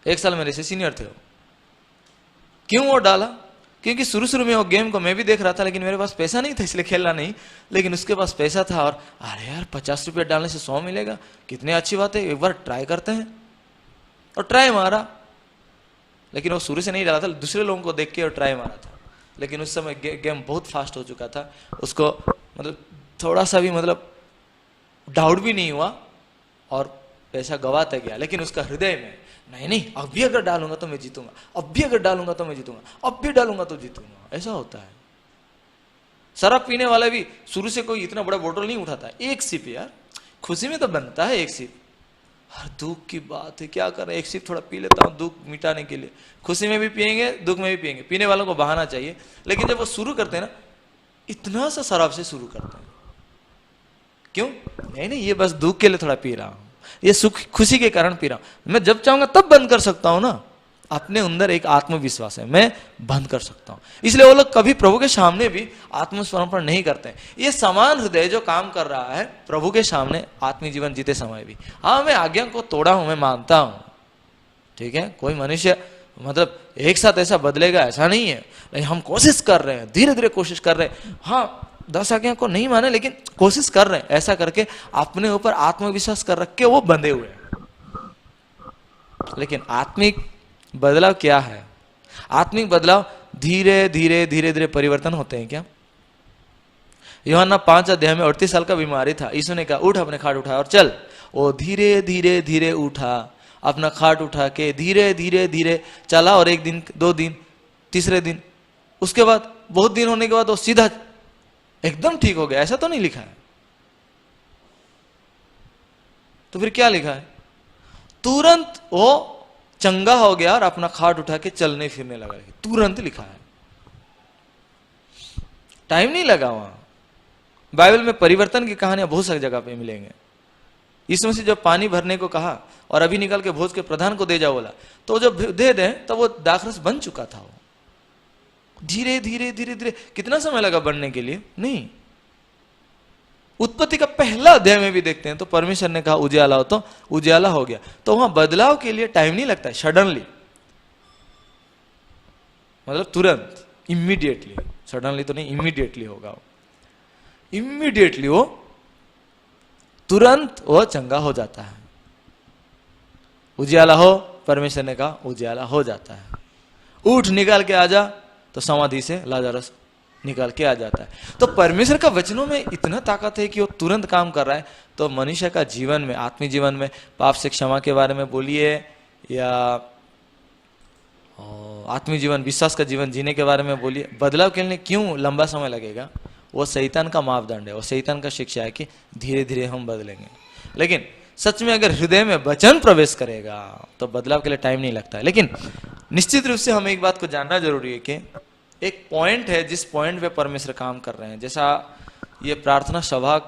1 साल मेरे से सीनियर थे वो। क्यों वो डाला? क्योंकि शुरू में वो गेम को मैं भी देख रहा था, लेकिन मेरे पास पैसा नहीं था इसलिए खेलना नहीं, लेकिन उसके पास पैसा था और अरे यार 50 रुपये डालने से 100 मिलेगा, कितनी अच्छी बात है, एक बार ट्राई करते हैं। और ट्राई मारा, लेकिन वो शुरू से नहीं डाला था, दूसरे लोगों को देख के और ट्राई मारा था। लेकिन उस समय गेम बहुत फास्ट हो चुका था, उसको मतलब थोड़ा सा भी मतलब डाउट भी नहीं हुआ और पैसा गवाता गया। लेकिन उसका हृदय में नहीं अब भी अगर डालूंगा तो मैं जीतूंगा, अब भी अगर डालूंगा तो मैं जीतूंगा, अब भी डालूंगा तो जीतूंगा, ऐसा होता है। शराब पीने वाला भी शुरू से कोई इतना बड़ा बोतल नहीं उठाता है, 1 सिप यार, खुशी में तो बनता है 1 सिप, हर दुख की बात है क्या करें, 1 सिप थोड़ा पी लेता हूँ दुख मिटाने के लिए। खुशी में भी पियेंगे, दुख में भी पियेंगे, पीने वालों को बहाना चाहिए। लेकिन जब वो शुरू करते हैं ना, इतना सा शराब से शुरू करते हैं, क्यों? नहीं ये बस दुख के लिए थोड़ा पी रहा हूं, ये सुख खुशी के कारण पी रहा हूं, मैं जब चाहूंगा तब बंद कर सकता हूं ना। अपने अंदर एक आत्मविश्वास है, मैं बंद कर सकता हूं। इसलिए वो लोग कभी प्रभु के सामने भी आत्मसमर्पण नहीं करते। ये समान हृदय जो काम कर रहा है प्रभु के सामने आत्मिक जीवन जीते समय भी, हाँ मैं आज्ञा को तोड़ा हूं, मैं मानता हूं, ठीक है, कोई मनुष्य मतलब एक साथ ऐसा बदलेगा ऐसा नहीं है, लेकिन हम कोशिश कर रहे हैं, धीरे धीरे कोशिश कर रहे हैं। हाँ 10 आज्ञा को नहीं माने लेकिन कोशिश कर रहे हैं, ऐसा करके अपने ऊपर आत्मविश्वास कर रख के वो बंधे हुए हैं। लेकिन आत्मिक बदलाव क्या है? आत्मिक बदलाव धीरे धीरे परिवर्तन होते हैं क्या? यूहन्ना 5 अध्याय में 38 साल का बीमारी था, यीशु ने कहा उठ अपने खाट उठा और चल, वो धीरे धीरे धीरे उठा, अपना खाट उठा के धीरे धीरे धीरे चला, और एक दिन, 2 दिन, तीसरे दिन, उसके बाद बहुत दिन होने के बाद वो सीधा एकदम ठीक हो गया, ऐसा तो नहीं लिखा है। तो फिर क्या लिखा है? तुरंत वो चंगा हो गया और अपना खाट उठा के चलने फिरने लगा, तुरंत लिखा है, टाइम नहीं लगा वहां। बाइबल में परिवर्तन की कहानियां बहुत सारी जगह पे मिलेंगे। यीशु मसीह जब पानी भरने को कहा और अभी निकल के भोज के प्रधान को दे जाओ बोला, तो जब दे दे तो वो दाखरस बन चुका था। वो धीरे धीरे धीरे धीरे, कितना समय लगा बनने के लिए? नहीं। उत्पत्ति का पहला अध्याय में भी देखते हैं तो परमेश्वर ने कहा उजियाला हो, तो उजियाला हो गया। तो वहां बदलाव के लिए टाइम नहीं लगता है, सडनली, मतलब तुरंत, इमीडिएटली। सडनली तो नहीं, इमीडिएटली होगा, इमीडिएटली वो तुरंत वो चंगा हो जाता है। उजियाला हो, परमेश्वर ने कहा उजियाला हो जाता है। उठ निकाल के आजा, तो समाधि से लाजरस निकाल के आ जाता है। तो परमेश्वर का वचनों में इतना ताकत है कि वो तुरंत काम कर रहा है। तो मनुष्य का जीवन में, आत्मिक जीवन में पाप से क्षमा के बारे में बोलिए, या आत्मिक जीवन, विश्वास का जीवन जीने के बारे में बोलिए, बदलाव के लिए क्यों लंबा समय लगेगा? वो शैतान का मापदंड है, वो शैतान का शिक्षा है कि धीरे धीरे हम बदलेंगे। लेकिन सच में अगर हृदय में वचन प्रवेश करेगा तो बदलाव के लिए टाइम नहीं लगता है। लेकिन निश्चित रूप से हमें एक बात को जानना जरूरी है कि एक पॉइंट है जिस पॉइंट पे परमेश्वर काम कर रहे हैं। जैसा ये प्रार्थना सभा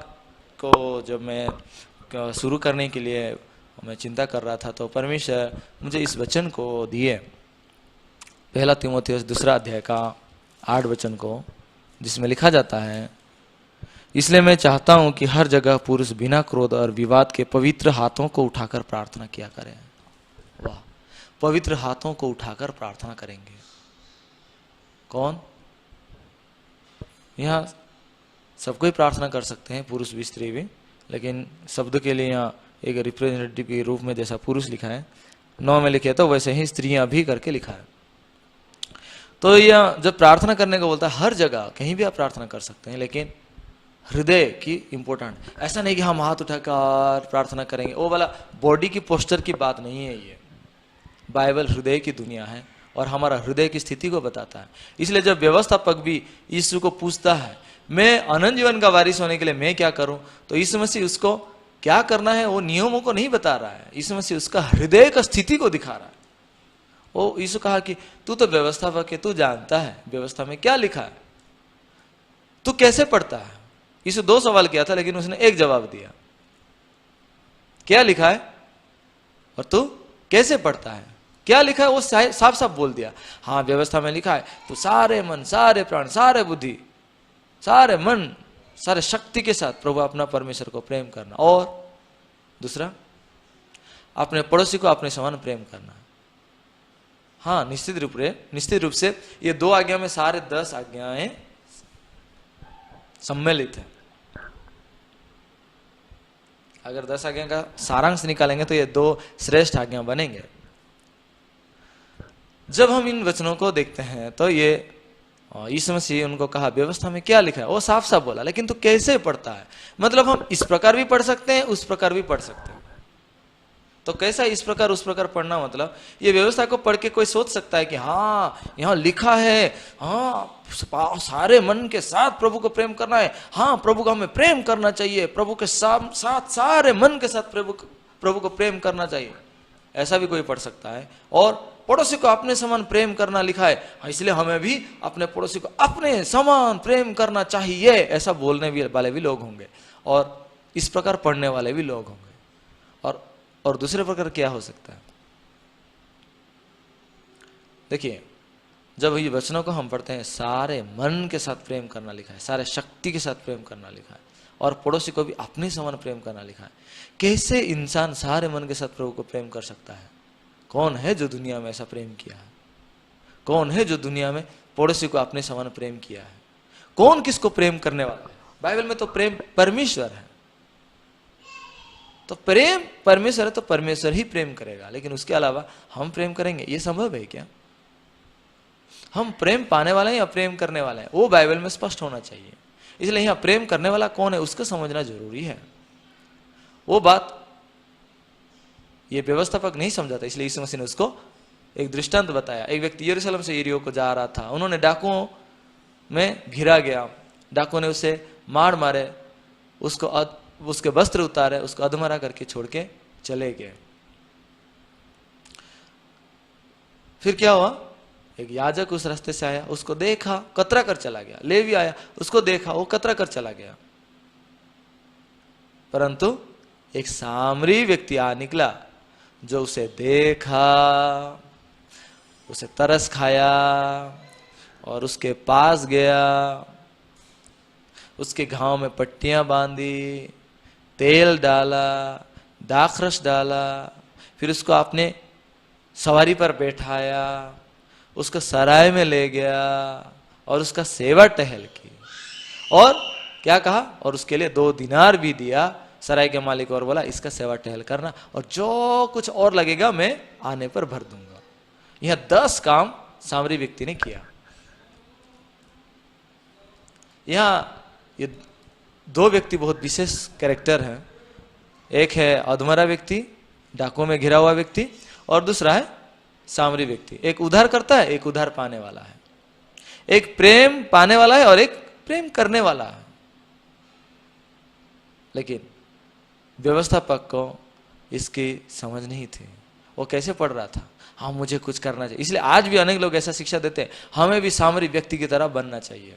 को जब मैं शुरू करने के लिए मैं चिंता कर रहा था, तो परमेश्वर मुझे इस वचन को दिए, 1 तीमुथियुस 2 अध्याय का 8 वचन को, जिसमें लिखा जाता है, इसलिए मैं चाहता हूं कि हर जगह पुरुष बिना क्रोध और विवाद के पवित्र हाथों को उठाकर प्रार्थना किया करें। वाह, पवित्र हाथों को उठाकर प्रार्थना करेंगे। कौन? यहाँ सबको ही प्रार्थना कर सकते हैं, पुरुष भी स्त्री भी, लेकिन शब्द के लिए यहाँ एक रिप्रेजेंटेटिव के रूप में जैसा पुरुष लिखा है 9 में लिखे तो वैसे ही स्त्रियां भी करके लिखा है। तो यह जब प्रार्थना करने को बोलता है, हर जगह कहीं भी आप प्रार्थना कर सकते हैं, लेकिन हृदय की इंपॉर्टेंट। ऐसा नहीं कि हम हाथ उठाकर प्रार्थना करेंगे, वो वाला बॉडी की पोस्टर की बात नहीं है। ये बाइबल हृदय की दुनिया है और हमारा हृदय की स्थिति को बताता है। इसलिए जब व्यवस्थापक भी यीशु को पूछता है, मैं अनंत जीवन का वारिस होने के लिए मैं क्या करूं, तो यीशु मसीह उसको क्या करना है वो नियमों को नहीं बता रहा है, यीशु मसीह उसका हृदय का स्थिति को दिखा रहा है। वो यीशु कहा कि तू तो व्यवस्थापक है, तू जानता है व्यवस्था में क्या लिखा है, तू कैसे पढ़ता है। यीशु 2 सवाल किया था, लेकिन उसने एक जवाब दिया, क्या लिखा है और तू कैसे पढ़ता है। क्या लिखा है वो साफ साफ बोल दिया। हाँ, व्यवस्था में लिखा है तो सारे मन, सारे प्राण, सारे बुद्धि, सारे मन, सारे शक्ति के साथ प्रभु अपना परमेश्वर को प्रेम करना, और दूसरा अपने पड़ोसी को अपने समान प्रेम करना। हाँ, निश्चित रूप से ये 2 आज्ञा में सारे 10 आज्ञाएं सम्मिलित है। अगर 10 आज्ञा का सारांश निकालेंगे तो ये 2 श्रेष्ठ आज्ञा बनेंगे। जब हम इन वचनों को देखते हैं तो ये यीशु मसीह उनको कहा व्यवस्था में क्या लिखा है, वो साफ साफ बोला, लेकिन तू कैसे पढ़ता है। मतलब हम इस प्रकार भी पढ़ सकते हैं, उस प्रकार भी पढ़ सकते हैं। तो कैसा इस प्रकार उस प्रकार पढ़ना, मतलब ये व्यवस्था को पढ़ के कोई सोच सकता है कि हाँ यहाँ लिखा है, हाँ सारे मन के साथ प्रभु को प्रेम करना है, हाँ प्रभु को हमें प्रेम करना चाहिए, प्रभु के साथ सारे मन के साथ प्रभु को प्रेम करना चाहिए, ऐसा भी कोई पढ़ सकता है। और पड़ोसी को अपने समान प्रेम करना लिखा है, इसलिए हमें भी अपने पड़ोसी को अपने समान प्रेम करना चाहिए, ऐसा बोलने वाले भी लोग होंगे और इस प्रकार पढ़ने वाले भी लोग होंगे। और दूसरे प्रकार क्या हो सकता है, देखिए जब ये वचनों को हम पढ़ते हैं, सारे मन के साथ प्रेम करना लिखा है, सारे शक्ति के साथ प्रेम करना लिखा है, और पड़ोसी को भी अपने समान प्रेम करना लिखा है। कैसे इंसान सारे मन के साथ प्रभु को प्रेम कर सकता है? कौन है जो दुनिया में ऐसा प्रेम किया है? कौन है जो दुनिया में पड़ोसी को अपने समान प्रेम किया है? कौन किसको प्रेम करने वाला है? बाइबल में तो प्रेम परमेश्वर है, तो प्रेम परमेश्वर है तो परमेश्वर ही प्रेम करेगा, लेकिन उसके अलावा हम प्रेम करेंगे, ये संभव है क्या? हम प्रेम पाने वाले हैं या प्रेम करने वाले हैं, वो बाइबल में स्पष्ट होना चाहिए। इसलिए यहाँ प्रेम करने वाला कौन है उसको समझना जरूरी है। वो बात ये व्यवस्थापक नहीं समझा था, इसलिए यीशु मसीह ने उसको एक दृष्टांत बताया। एक व्यक्ति यरूशलेम से यरीहो को जा रहा था, उन्होंने डाकुओं में घिरा गया, डाकुओं ने उसे मार मारे, उसके वस्त्र उतारे, उसको अधमरा करके छोड़ के चले गए। फिर क्या हुआ, एक याजक उस रास्ते से आया, उसको देखा, कतरा कर चला गया। लेवी आया, उसको देखा, वो कतरा कर चला गया। परंतु एक सामरी व्यक्ति आ निकला जो उसे देखा, उसे तरस खाया और उसके पास गया, उसके घाव में पट्टियां बांधी, तेल डाला, दाखरस डाला, फिर उसको अपने सवारी पर बैठाया, उसको सराय में ले गया और उसका सेवा टहल की। और क्या कहा, और उसके लिए 2 दिनार भी दिया सराय के मालिक, और बोला इसका सेवा टहल करना और जो कुछ और लगेगा मैं आने पर भर दूंगा। यह 10 काम सामरी व्यक्ति ने किया। यहाँ ये 2 व्यक्ति बहुत विशेष कैरेक्टर हैं। एक है अधमरा व्यक्ति, डाकुओं में घिरा हुआ व्यक्ति, और दूसरा है सामरी व्यक्ति। एक उधार करता है, एक उधार पाने वाला है। एक प्रेम पाने वाला है और एक प्रेम करने वाला है। लेकिन व्यवस्थापक को इसकी समझ नहीं थी। वो कैसे पढ़ रहा था, हाँ मुझे कुछ करना चाहिए। इसलिए आज भी अनेक लोग ऐसा शिक्षा देते हैं, हमें भी सामरी व्यक्ति की तरह बनना चाहिए।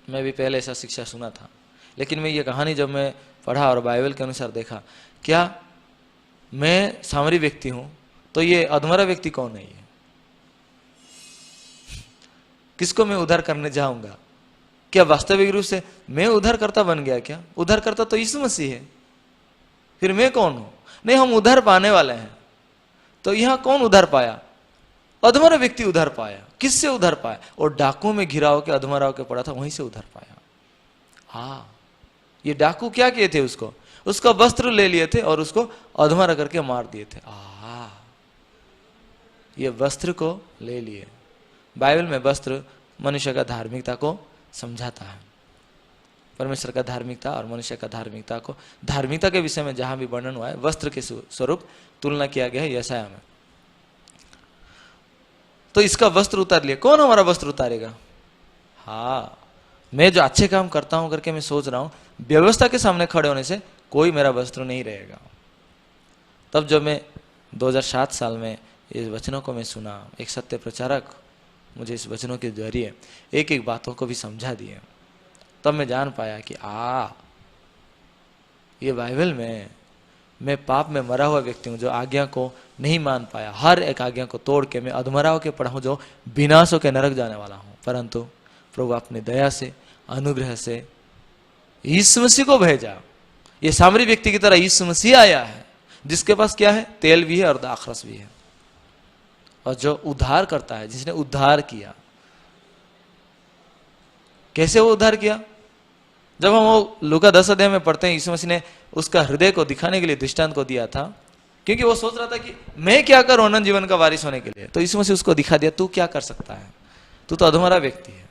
मैं भी पहले ऐसा शिक्षा सुना था, लेकिन मैं ये कहानी जब मैं पढ़ा और बाइबल के अनुसार देखा, क्या मैं सामरी व्यक्ति हूं तो ये अधमरा व्यक्ति कौन है? ये किसको मैं उद्धार करने जाऊंगा? क्या वास्तविक रूप से मैं उद्धारकर्ता बन गया? क्या उद्धारकर्ता तो यीशु मसीह है, फिर मैं कौन हूं? नहीं, हम उद्धार पाने वाले हैं। तो यहां कौन उद्धार पाया? अधमरा व्यक्ति उद्धार पाया। किससे उद्धार पाया? और डाकुओं में घिरा होकर अधमरा होकर पड़ा था, वहीं से उद्धार पाया। हाँ, ये डाकू क्या किए थे? उसका वस्त्र ले लिए थे और उसको अधमरा करके मार दिए थे। ये वस्त्र को ले लिए। बाइबल में वस्त्र मनुष्य का धार्मिकता को समझाता है। परमेश्वर का धार्मिकता और मनुष्य का धार्मिकता को, धार्मिकता के विषय में जहां भी वर्णन हुआ है, वस्त्र के स्वरूप तुलना किया गया है यशायाह में। तो इसका वस्त्र उतार लिया। कौन हमारा वस्त्र उतारेगा? हाँ, मैं जो अच्छे काम करता हूं करके मैं सोच रहा हूं, व्यवस्था के सामने खड़े होने से कोई मेरा वस्त्र नहीं रहेगा। तब जब मैं 2007 साल में इस वचनों को मैं सुना, एक सत्य प्रचारक मुझे इस वचनों के जरिए एक एक बातों को भी समझा दिए, तब मैं जान पाया कि ये बाइबल में मैं पाप में मरा हुआ व्यक्ति हूं, जो आज्ञा को नहीं मान पाया। हर एक आज्ञा को तोड़ के मैं अधमरा होकर पड़ा हूं, जो विनाश होकर नरक जाने वाला हूं। परंतु प्रभु अपनी दया से, अनुग्रह से यीशु मसीह को भेजा। ये सामरी व्यक्ति की तरह यीशु मसीह आया है, जिसके पास क्या है? तेल भी है और दाखरस भी है, और जो उद्धार करता है, जिसने उद्धार किया। कैसे वो उद्धार किया? जब हम वो लूका 10 अध्याय में पढ़ते हैं, यीशु मसीह ने उसका हृदय को दिखाने के लिए दृष्टांत को दिया था, क्योंकि वो सोच रहा था कि मैं क्या करूं अनंत जीवन का वारिस होने के लिए। तो यीशु मसीह उसको दिखा दिया, तू क्या कर सकता है, तू तो अधमरा व्यक्ति है।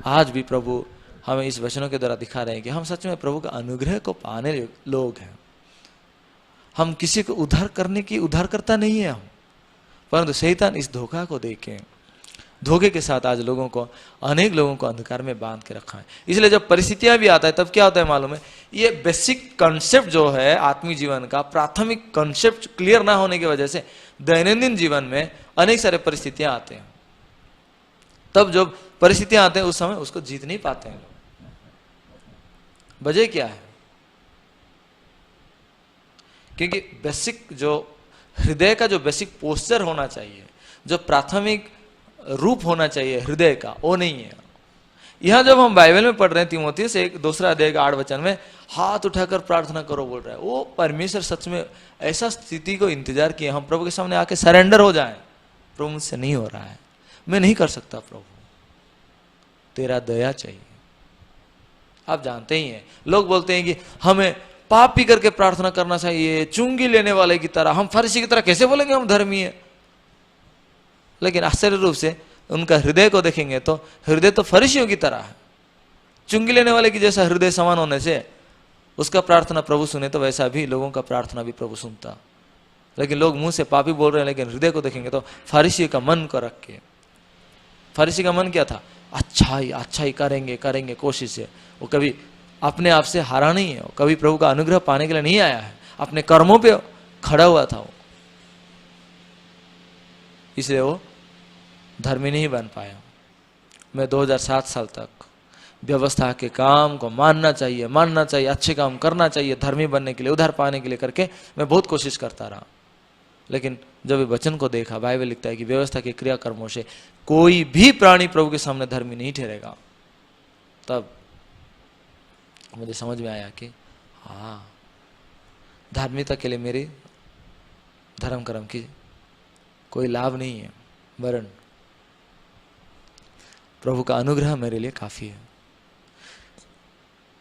आज भी प्रभु हमें इस वचनों के द्वारा दिखा रहे हैं कि हम सच में प्रभु का अनुग्रह को पाने लोग हैं। हम किसी को उद्धार करने की उद्धारकर्ता नहीं है हम, परंतु शैतान इस धोखा को देके, धोखे के साथ आज अनेक लोगों को अंधकार में बांध के रखा है। इसलिए जब परिस्थितियां भी आता है, तब क्या होता है मालूम है? ये बेसिक कॉन्सेप्ट जो है आत्मिक जीवन का, प्राथमिक कॉन्सेप्ट क्लियर ना होने की वजह से दैनंदिन जीवन में अनेक सारे परिस्थितियां आते हैं। तब जब परिस्थितियां आते हैं, उस समय उसको जीत नहीं पाते हैं। वजह क्या है? क्योंकि बेसिक जो हृदय का जो बेसिक पोस्चर होना चाहिए, जो प्राथमिक रूप होना चाहिए हृदय का, वो नहीं है। यहां जब हम बाइबल में पढ़ रहे हैं, तीमुथियुस 1 अध्याय 8 वचन में हाथ उठाकर प्रार्थना करो बोल रहा है। वो परमेश्वर सच में ऐसा स्थिति को इंतजार किए, हम प्रभु के सामने आके सरेंडर हो जाएं। प्रभु मुझसे नहीं हो रहा है, मैं नहीं कर सकता, प्रभु तेरा दया चाहिए। आप जानते ही हैं, लोग बोलते हैं कि हमें पाप पी करके प्रार्थना करना चाहिए, चुंगी लेने वाले की तरह। हम फरीसी की तरह कैसे बोलेंगे हम धर्मी है? लेकिन आश्चर्य रूप से उनका हृदय को देखेंगे तो हृदय तो फरीसियों की तरह है। चुंगी लेने वाले की जैसा हृदय समान होने से उसका प्रार्थना प्रभु सुने तो वैसा भी लोगों का प्रार्थना भी प्रभु सुनता। लेकिन लोग मुंह से पापी बोल रहे हैं, लेकिन हृदय को देखेंगे तो फरीसी का मन को रख के, फरीसी का मन क्या था? अच्छा ही करेंगे करेंगे कोशिश से। वो कभी अपने आप से हारा नहीं है, वो कभी प्रभु का अनुग्रह पाने के लिए नहीं आया है, अपने कर्मों पे खड़ा हुआ था वो, इसलिए वो धर्मी नहीं बन पाया। मैं 2007 साल तक व्यवस्था के काम को मानना चाहिए, अच्छे काम करना चाहिए, धर्मी बनने के लिए, उद्धार पाने के लिए करके मैं बहुत कोशिश करता रहा। लेकिन जब वचन को देखा, बाइबल लिखता है कि व्यवस्था के क्रियाकर्मों से कोई भी प्राणी प्रभु के सामने धर्मी नहीं ठहरेगा, तब मुझे समझ में आया कि हाँ, धार्मिकता के लिए मेरे धर्म कर्म की कोई लाभ नहीं है, वरन प्रभु का अनुग्रह मेरे लिए काफी है।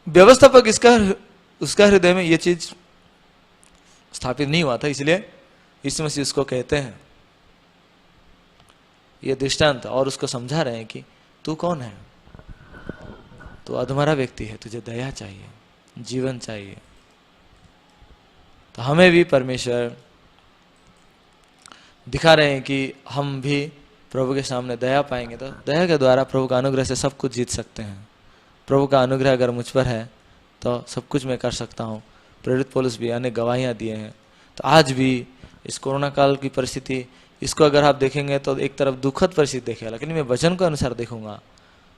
व्यवस्थापक उसका हृदय में यह चीज स्थापित नहीं हुआ था, इसलिए यीशु मसीह उसको कहते हैं ये दृष्टांत, और उसको समझा रहे हैं कि तू कौन है? तू अधमरा व्यक्ति है, तुझे दया चाहिए, जीवन चाहिए। तो हमें भी परमेश्वर दिखा रहे हैं कि हम भी प्रभु के सामने दया पाएंगे, तो दया के द्वारा प्रभु का अनुग्रह से सब कुछ जीत सकते हैं। प्रभु का अनुग्रह अगर मुझ पर है तो सब कुछ मैं कर सकता हूँ। प्रेरित पौलुस भी अनेक गवाहियाँ दिए हैं। तो आज भी इस कोरोना काल की परिस्थिति, इसको अगर आप देखेंगे तो एक तरफ दुखद परिस्थिति देखेगा, लेकिन मैं वचन के अनुसार देखूंगा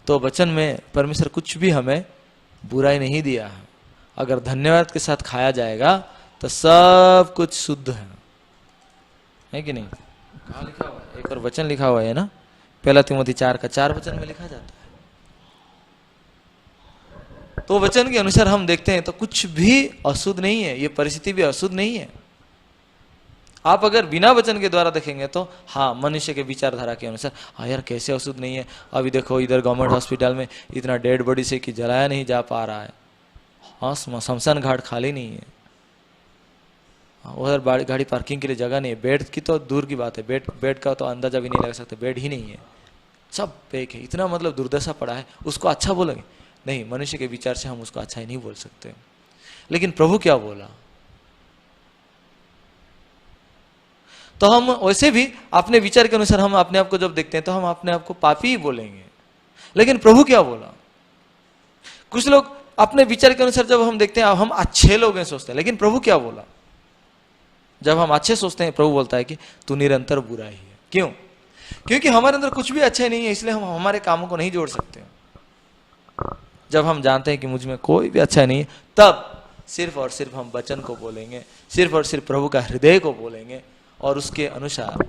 तो वचन में परमेश्वर कुछ भी हमें बुराई नहीं दिया है। अगर धन्यवाद के साथ खाया जाएगा तो सब कुछ शुद्ध है कि नहीं? कहाँ लिखा हुआ है? एक और वचन लिखा हुआ है ना, 1 तिमोथी 4:4 वचन में लिखा जाता है। तो वचन के अनुसार हम देखते हैं तो कुछ भी अशुद्ध नहीं है, ये परिस्थिति भी अशुद्ध नहीं है। आप अगर बिना वचन के द्वारा देखेंगे तो हाँ, मनुष्य के विचारधारा के अनुसार हाँ यार कैसे अशुद्ध नहीं है। अभी देखो इधर गवर्नमेंट हॉस्पिटल में इतना डेड बॉडी से कि जलाया नहीं जा पा रहा है, हाँ शमशान घाट खाली नहीं है, उधर गाड़ी पार्किंग के लिए जगह नहीं है, बेड की तो दूर की बात है, बेड का तो अंदाजा भी नहीं लगा सकते, बेड ही नहीं है, सब पैक है। इतना मतलब दुर्दशा पड़ा है, उसको अच्छा बोलेंगे? नहीं, मनुष्य के विचार से हम उसको अच्छा ही नहीं बोल सकते। लेकिन प्रभु क्या बोला? तो हम वैसे भी अपने विचार के अनुसार हम अपने आप को जब देखते हैं तो हम अपने आप को पापी ही बोलेंगे। लेकिन प्रभु क्या बोला? कुछ लोग अपने विचार के अनुसार जब हम देखते हैं हम अच्छे लोग हैं सोचते हैं, लेकिन प्रभु क्या बोला? जब हम अच्छे सोचते हैं प्रभु बोलता है कि तू निरंतर बुरा ही है। क्यों? क्योंकि हमारे अंदर कुछ भी अच्छा नहीं है, इसलिए हम हमारे कामों को नहीं जोड़ सकते। जब हम जानते हैं कि मुझ में कोई भी अच्छा नहीं है, तब सिर्फ और सिर्फ हम वचन को बोलेंगे, सिर्फ और सिर्फ प्रभु का हृदय को बोलेंगे, और उसके अनुसार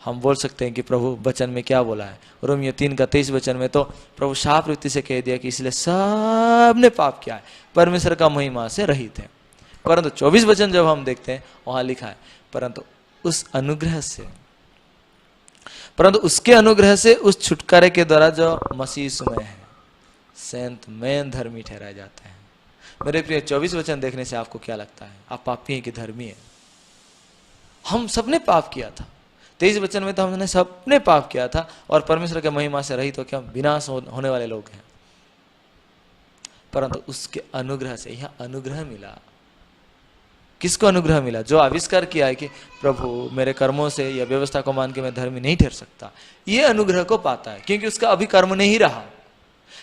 हम बोल सकते हैं कि प्रभु वचन में क्या बोला है। रोमियो 3:23 वचन में तो प्रभु साफ रीति से कह दिया कि इसलिए सब ने पाप किया है, परमेश्वर का महिमा से रहित है। परंतु 24 वचन जब हम देखते हैं वहां लिखा है परंतु उसके अनुग्रह से उस छुटकारे के द्वारा जो मसीह यीशु में है, संत में धर्मी ठहराए जाते हैं। मेरे प्रिय, 24 वचन देखने से आपको क्या लगता है? आप पापी हैं कि धर्मी है? हम सबने पाप किया था। 23 वचन में तो हमने सबने पाप किया था और परमेश्वर के महिमा से रहित होकर हम विनाश होने वाले लोग हैं। परंतु उसके अनुग्रह से यहाँ अनुग्रह मिला। किसको अनुग्रह मिला? जो आविष्कार किया है कि प्रभु मेरे कर्मों से या व्यवस्था को मान के मैं धर्मी नहीं ठहर सकता, ये अनुग्रह को पाता है क्योंकि उसका अभी कर्म नहीं रहा।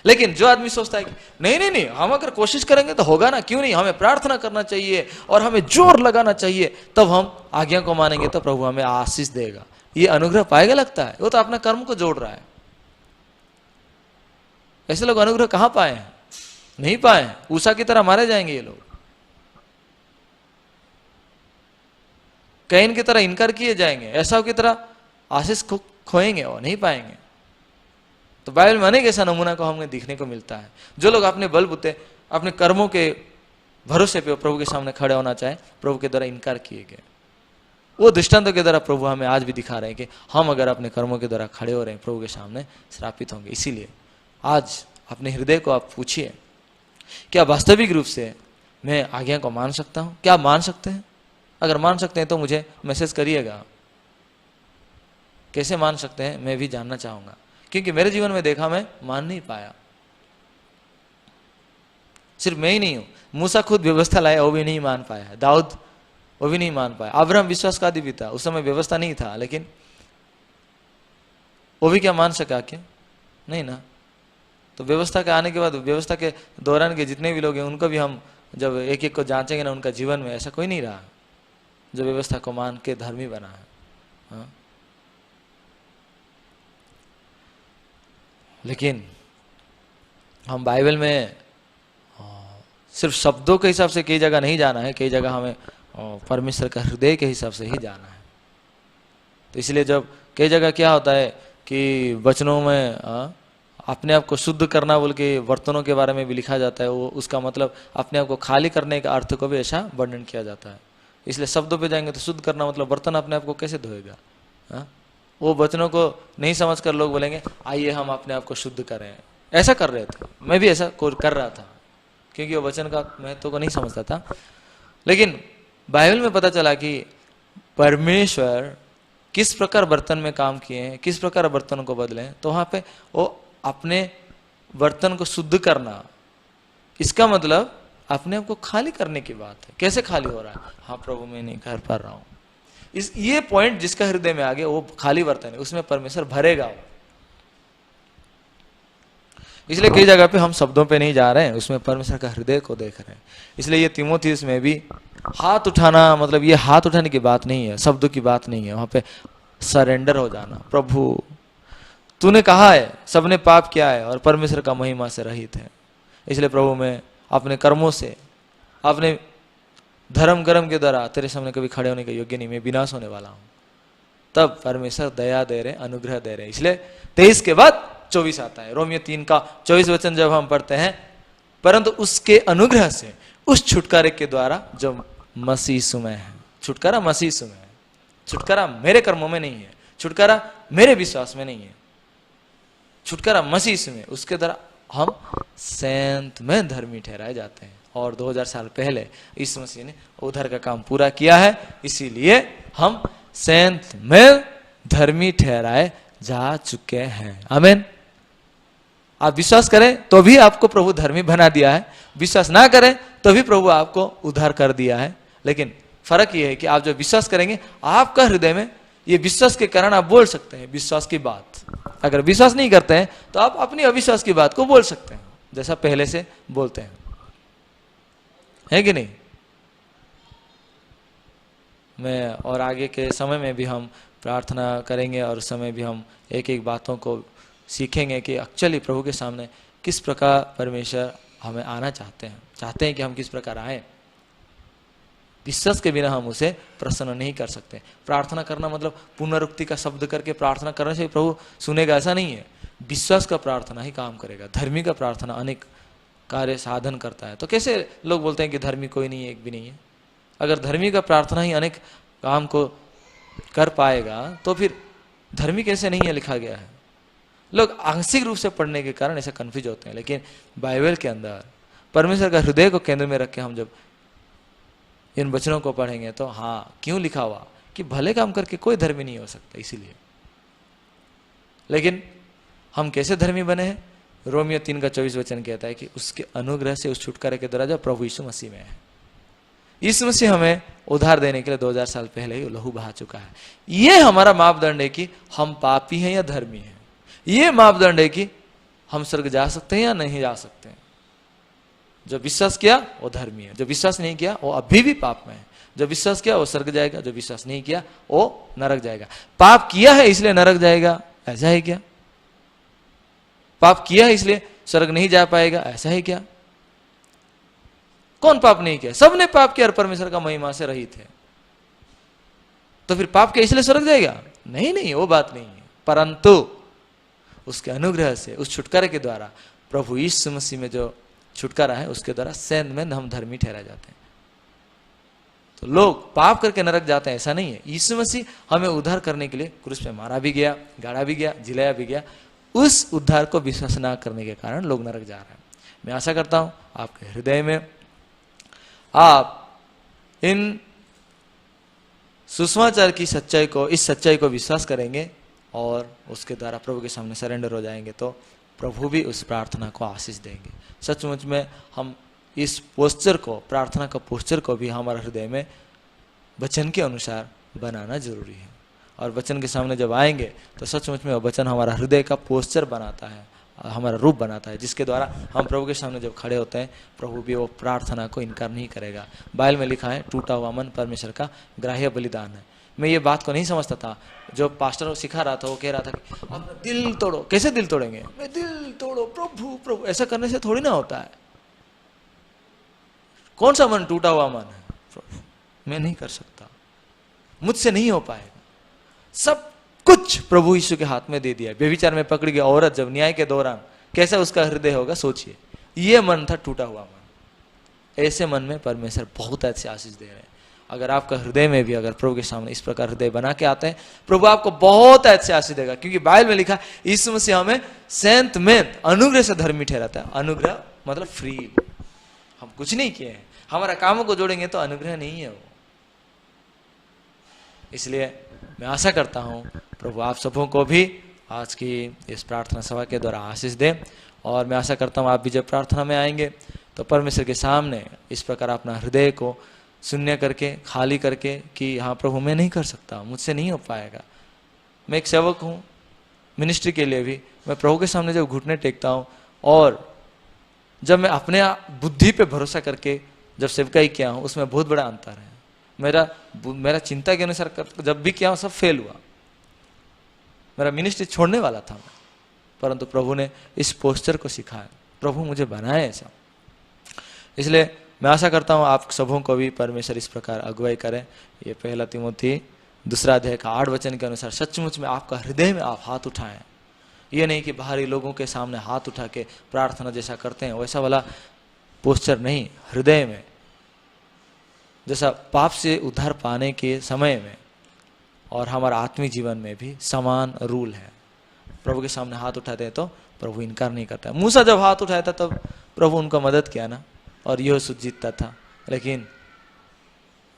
लेकिन जो आदमी सोचता है कि नहीं हम अगर कोशिश करेंगे तो होगा ना, क्यों नहीं, हमें प्रार्थना करना चाहिए और हमें जोर लगाना चाहिए, तब हम आज्ञा को मानेंगे तो प्रभु हमें आशीष देगा, ये अनुग्रह पाएगा लगता है। वो तो अपना कर्म को जोड़ रहा है। ऐसे लोग अनुग्रह कहां पाए हैं? नहीं पाए हैं। ऊषा की तरह मारे जाएंगे ये लोग, कैन की तरह इनकार किए जाएंगे, ऐसा की तरह आशीष खोएंगे और नहीं पाएंगे। तो बाइबल में अनेक ऐसा नमूना को हमें देखने को मिलता है। जो लोग अपने बलबूते अपने कर्मों के भरोसे पे प्रभु के सामने खड़े होना चाहे, प्रभु के द्वारा इनकार किए गए। वो दृष्टांतों के द्वारा प्रभु हमें आज भी दिखा रहे हैं कि हम अगर अपने कर्मों के द्वारा खड़े हो रहे हैं प्रभु के सामने, श्रापित होंगे। इसीलिए आज अपने हृदय को आप पूछिए, क्या वास्तविक रूप से मैं आज्ञा को मान सकता हूं? क्या मान सकते हैं? अगर मान सकते हैं तो मुझे मैसेज करिएगा। कैसे मान सकते हैं मैं भी जानना चाहूंगा, क्योंकि मेरे जीवन में देखा मैं मान नहीं पाया। सिर्फ मैं ही नहीं हूं, मूसा खुद व्यवस्था लाया, वो भी नहीं मान पाया, दाऊद वो भी नहीं मान पाया, अब्राहम विश्वास का आदि था, उस समय व्यवस्था नहीं था, लेकिन वो भी क्या मान सका? क्या नहीं ना। तो व्यवस्था के आने के बाद, व्यवस्था के दौरान के जितने भी लोग हैं उनको भी हम जब एक एक को जांचेंगे ना, उनका जीवन में ऐसा कोई नहीं रहा जो व्यवस्था को मान के धर्मी बना है। हाँ? लेकिन हम बाइबल में सिर्फ शब्दों के हिसाब से कई जगह नहीं जाना है, कई जगह हमें परमेश्वर का हृदय के हिसाब से ही जाना है। तो इसलिए जब कई जगह क्या होता है कि वचनों में अपने आप को शुद्ध करना बोल के बर्तनों के बारे में भी लिखा जाता है, वो उसका मतलब अपने आप को खाली करने का अर्थ को भी ऐसा वर्णन किया जाता है। इसलिए शब्दों पे जाएंगे तो शुद्ध करना मतलब बर्तन अपने आप को कैसे धोएगा? वो वचनों को नहीं समझकर लोग बोलेंगे आइए हम अपने आप को शुद्ध करें। ऐसा कर रहे थे, मैं भी ऐसा कर रहा था, क्योंकि वो वचन का महत्व को नहीं समझता था। लेकिन बाइबल में पता चला कि परमेश्वर किस प्रकार बर्तन में काम किए हैं, किस प्रकार बर्तनों को बदले हैं, तो वहां पे वो अपने बर्तन को शुद्ध करना, इसका मतलब अपने आप को खाली करने की बात है। कैसे खाली हो रहा है? हाँ प्रभु मैं नहीं कर पा रहा हूं, इस ये पॉइंट जिसका हृदय में आ गया वो खाली बर्तन है, उसमें परमेश्वर भरेगा वो। इसलिए कई जगह पे हम शब्दों पे नहीं जा रहे हैं, उसमें परमेश्वर का हृदय को देख रहे हैं। इसलिए ये तीमुथियुस में भी हाथ उठाना, मतलब ये हाथ उठाने की बात नहीं है, शब्दों की बात नहीं है, वहां पे सरेंडर हो जाना। प्रभु तूने कहा है सबने पाप किया है और परमेश्वर का महिमा से रहित है, इसलिए प्रभु मैं अपने कर्मों से, अपने धर्म कर्म के द्वारा तेरे सामने कभी खड़े होने के योग्य नहीं, मैं विनाश होने वाला हूं। तब परमेश्वर दया दे रहे, अनुग्रह दे रहे। इसलिए 23 के बाद 24 आता है। रोमियो 3 का 24 वचन जब हम पढ़ते हैं, परंतु उसके अनुग्रह से, उस छुटकारे के द्वारा जो मसीह यीशु में है, छुटकारा मसीह यीशु में है, छुटकारा मेरे कर्मों में नहीं है, छुटकारा मेरे विश्वास में नहीं है, छुटकारा मसीह यीशु में, उसके द्वारा हम सेंत में धर्मी ठहराए जाते हैं। और 2000 साल पहले इस मसीह ने उद्धार का काम पूरा किया है, इसीलिए हम सेंत में धर्मी ठहराए जा चुके हैं। आमीन। आप विश्वास करें तो भी आपको प्रभु धर्मी बना दिया है, विश्वास ना करें तो भी प्रभु आपको उद्धार कर दिया है। लेकिन फर्क यह है कि आप जब विश्वास करेंगे, आपका हृदय में ये विश्वास के कारण आप बोल सकते हैं विश्वास की बात। अगर विश्वास नहीं करते हैं तो आप अपनी अविश्वास की बात को बोल सकते हैं, जैसा पहले से बोलते हैं, है कि नहीं? मैं और आगे के समय में भी हम प्रार्थना करेंगे और उस समय भी हम एक एक बातों को सीखेंगे कि एक्चुअली प्रभु के सामने किस प्रकार परमेश्वर हमें आना चाहते हैं कि हम किस प्रकार आए। विश्वास के बिना हम उसे प्रसन्न नहीं कर सकते। प्रार्थना करना मतलब पुनरुक्ति का शब्द करके प्रार्थना करने से प्रभु सुनेगा, ऐसा नहीं है। विश्वास का प्रार्थना ही काम करेगा। धर्मी का प्रार्थना अनेक कार्य साधन करता है। तो कैसे लोग बोलते हैं कि धर्मी कोई नहीं है, एक भी नहीं है? अगर धर्मी का प्रार्थना ही अनेक काम को कर पाएगा तो फिर धर्मी कैसे नहीं है लिखा गया है। लोग आंशिक रूप से पढ़ने के कारण ऐसे कंफ्यूज होते हैं, लेकिन बाइबल के अंदर परमेश्वर का हृदय को केंद्र में रख के हम जब इन वचनों को पढ़ेंगे तो हाँ, क्यों लिखा हुआ कि भले काम करके कोई धर्मी नहीं हो सकता, इसीलिए। लेकिन हम कैसे धर्मी बने हैं? रोमियो 3 का 24 वचन कहता है कि उसके अनुग्रह से, उस छुटकारे के द्वारा जो प्रभु यीशु मसीह में है। यीशु मसीह हमें उधार देने के लिए 2000 साल पहले ही लहू बहा चुका है। ये हमारा मापदंड है कि हम पापी हैं या धर्मी हैं। ये मापदंड है कि हम स्वर्ग जा सकते हैं या नहीं जा सकते हैं। जो विश्वास किया वो धर्मी है, जो विश्वास नहीं किया वो अभी भी पाप में है। जो विश्वास किया वो स्वर्ग जाएगा, जो विश्वास नहीं किया वो नरक जाएगा। पाप किया है इसलिए नरक जाएगा, ऐसा है क्या? पाप किया है इसलिए स्वर्ग नहीं जा पाएगा, ऐसा है क्या? कौन पाप नहीं किया? सबने पाप किया और परमेश्वर का महिमा से रहित है। तो फिर पाप किया इसलिए स्वर्ग जाएगा? नहीं नहीं, वो बात नहीं है। परंतु उसके अनुग्रह से, उस छुटकारे के द्वारा, प्रभु यीशु मसीह में जो छुटकारा है उसके द्वारा सेंध में हम धर्मी ठहरा जाते हैं। तो लोग पाप करके नरक जाते हैं, ऐसा नहीं है। यीशु मसीह हमें उद्धार करने के लिए क्रूस पे मारा भी गया, गाड़ा भी गया, जिलाया भी गया। उस उद्धार को विश्वास न करने के कारण लोग नरक जा रहे हैं। मैं आशा करता हूं आपके हृदय में आप इन सुसमाचार की सच्चाई को, इस सच्चाई को विश्वास करेंगे और उसके द्वारा प्रभु के सामने सरेंडर हो जाएंगे, तो प्रभु भी उस प्रार्थना को आशीष देंगे। सचमुच में हम इस पोस्चर को, प्रार्थना का पोस्चर को भी हमारे हृदय में वचन के अनुसार बनाना जरूरी है। और वचन के सामने जब आएंगे तो सचमुच में वचन हमारा हृदय का पोस्चर बनाता है, हमारा रूप बनाता है, जिसके द्वारा हम प्रभु के सामने जब खड़े होते हैं प्रभु भी वो प्रार्थना को इनकार नहीं करेगा। बाइबल में लिखा है टूटा हुआ मन परमेश्वर का ग्राह्य बलिदान है। मैं ये बात को नहीं समझता था, जो पास्टर सिखा रहा था वो कह रहा था कि अपना दिल तोड़ो। कैसे दिल तोड़ेंगे? मैं दिल तोड़ो प्रभु प्रभु, ऐसा करने से थोड़ी ना होता है। कौन सा मन टूटा हुआ मन है? प्रभु मैं नहीं कर सकता, मुझसे नहीं हो पाएगा। सब कुछ प्रभु यीशु के हाथ में दे दिया। व्यभिचार में पकड़ी गई औरत जब न्याय के दौरान कैसा उसका हृदय होगा सोचिए। ये मन था टूटा हुआ मन। ऐसे मन में परमेश्वर बहुत अच्छे आशीष दे रहे हैं। अगर आपका हृदय में भी अगर प्रभु के सामने इस प्रकार हृदय बना के आते हैं, प्रभु आपको बहुत अच्छे आशीष देगा। क्योंकि बाइबल में लिखा यीशु मसीह हमें सेंत में अनुग्रह से धर्मी ठहराता है। अनुग्रह मतलब फ्री, हम कुछ नहीं किए हैं, हमारा कामों को जोड़ेंगे तो अनुग्रह नहीं है वो। इसलिए मैं आशा करता हूं प्रभु आप सबों को भी आज की इस प्रार्थना सभा के द्वारा आशीष दे। और मैं आशा करता हूं आप भी जब प्रार्थना में आएंगे तो परमेश्वर के सामने इस प्रकार अपना हृदय को शून्य करके, खाली करके कि हाँ प्रभु मैं नहीं कर सकता, मुझसे नहीं हो पाएगा। मैं एक सेवक हूँ, मिनिस्ट्री के लिए भी मैं प्रभु के सामने जब घुटने टेकता हूँ और जब मैं अपने बुद्धि पे भरोसा करके जब सेवकाई किया हूँ, उसमें बहुत बड़ा अंतर है। मेरा चिंता के अनुसार जब भी किया हूँ सब फेल हुआ। मेरा मिनिस्ट्री छोड़ने वाला था मैं, परंतु प्रभु ने इस पोस्चर को सिखाया, प्रभु मुझे बनाया ऐसा। इसलिए मैं आशा करता हूँ आप सबों को भी परमेश्वर इस प्रकार अगुवाई करें। ये पहला तिमोथी 2 अध्याय का 8 वचन के अनुसार सचमुच में आपका हृदय में आप हाथ उठाएं। ये नहीं कि बाहरी लोगों के सामने हाथ उठा के प्रार्थना जैसा करते हैं वैसा वाला पोस्चर नहीं, हृदय में जैसा पाप से उद्धार पाने के समय में और हमारा आत्मिक जीवन में भी समान रूल है। प्रभु के सामने हाथ उठाते हैं तो प्रभु इनकार नहीं करता। मूसा जब हाथ उठाया था तब प्रभु उनका मदद किया ना, और यह सुध जीतता था। लेकिन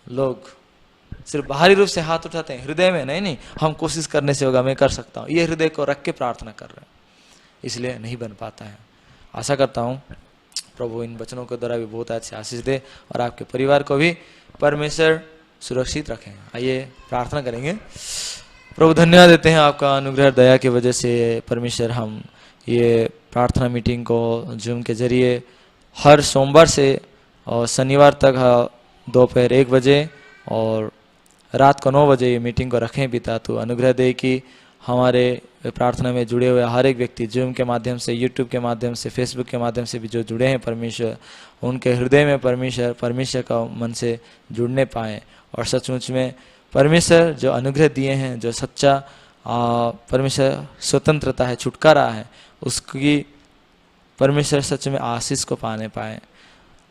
लोग सिर्फ बाहरी रूप से हाथ उठाते हैं, हृदय में नहीं हम कोशिश करने से होगा, मैं कर सकता हूँ, ये हृदय को रख के प्रार्थना कर रहे हैं, इसलिए नहीं बन पाता है। आशा करता हूँ प्रभु इन वचनों के द्वारा भी बहुत अच्छे आशीष दे और आपके परिवार को भी परमेश्वर सुरक्षित रखें। आइए प्रार्थना करेंगे। प्रभु धन्यवाद देते हैं आपका अनुग्रह दया की वजह से परमेश्वर हम ये प्रार्थना मीटिंग को जूम के जरिए हर सोमवार से और शनिवार तक दोपहर 1 बजे और रात को 9 बजे ये मीटिंग को रखें। पिता तो अनुग्रह दे कि हमारे प्रार्थना में जुड़े हुए हर एक व्यक्ति जूम के माध्यम से, यूट्यूब के माध्यम से, फेसबुक के माध्यम से भी जो जुड़े हैं परमेश्वर, उनके हृदय में परमेश्वर का मन से जुड़ने पाएँ और सचमुच में परमेश्वर जो अनुग्रह दिए हैं, जो सच्चा परमेश्वर स्वतंत्रता है, छुटकारा है, उसकी परमेश्वर सच में आशीष को पाने पाए।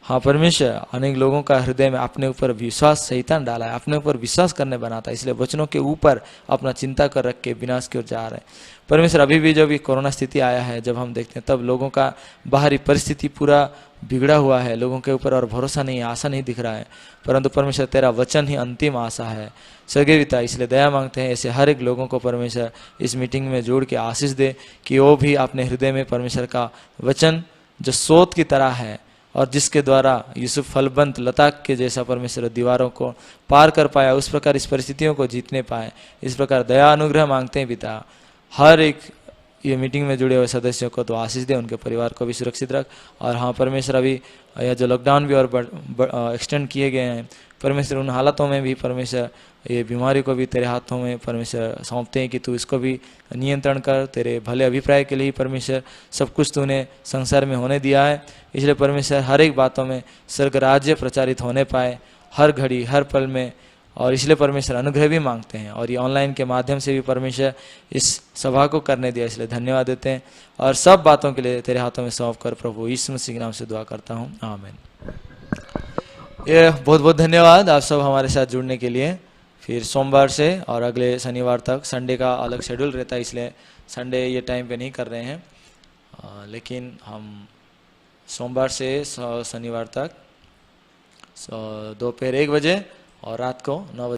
हाँ परमेश्वर अनेक लोगों का हृदय में अपने ऊपर विश्वास शैतान डाला है, अपने ऊपर विश्वास करने बनाता है, इसलिए वचनों के ऊपर अपना चिंता कर रख के विनाश की ओर जा रहे हैं। परमेश्वर अभी भी जब ये कोरोना स्थिति आया है, जब हम देखते हैं तब लोगों का बाहरी परिस्थिति पूरा बिगड़ा हुआ है, लोगों के ऊपर और भरोसा नहीं है, आशा नहीं दिख रहा है, परंतु परमेश्वर तेरा वचन ही अंतिम आशा है स्वर्गीय पिता। इसलिए दया मांगते हैं ऐसे हर एक लोगों को परमेश्वर इस मीटिंग में जोड़ के आशीष दे कि वो भी अपने हृदय में परमेश्वर का वचन जो सोत की तरह है और जिसके द्वारा यूसुफ फलबंत लता के जैसा परमेश्वर दीवारों को पार कर पाया, उस प्रकार इस परिस्थितियों को जीतने पाए। इस प्रकार दया अनुग्रह मांगते हैं पिता। हर एक ये मीटिंग में जुड़े हुए सदस्यों को तो आशीष दे, उनके परिवार को भी सुरक्षित रख। और हाँ परमेश्वर अभी यह जो लॉकडाउन भी और एक्सटेंड किए गए हैं परमेश्वर, उन हालातों में भी परमेश्वर ये बीमारी को भी तेरे हाथों में परमेश्वर सौंपते हैं कि तू इसको भी नियंत्रण कर। तेरे भले अभिप्राय के लिए ही परमेश्वर सब कुछ तूने संसार में होने दिया है, इसलिए परमेश्वर हर एक बातों में स्वर्ग राज्य प्रचारित होने पाए हर घड़ी हर पल में। और इसलिए परमेश्वर अनुग्रह भी मांगते हैं और ये ऑनलाइन के माध्यम से भी परमेश्वर इस सभा को करने दिया, इसलिए धन्यवाद देते हैं। और सब बातों के लिए तेरे हाथों में सौंप कर प्रभु यीशु मसीह के नाम से दुआ करता हूँ, आमीन। ये बहुत बहुत धन्यवाद आप सब हमारे साथ जुड़ने के लिए। फिर सोमवार से और अगले शनिवार तक, संडे का अलग शेड्यूल रहता है इसलिए संडे ये टाइम पे नहीं कर रहे हैं, लेकिन हम सोमवार से शनिवार तक दोपहर 1 बजे और रात को 9 बजे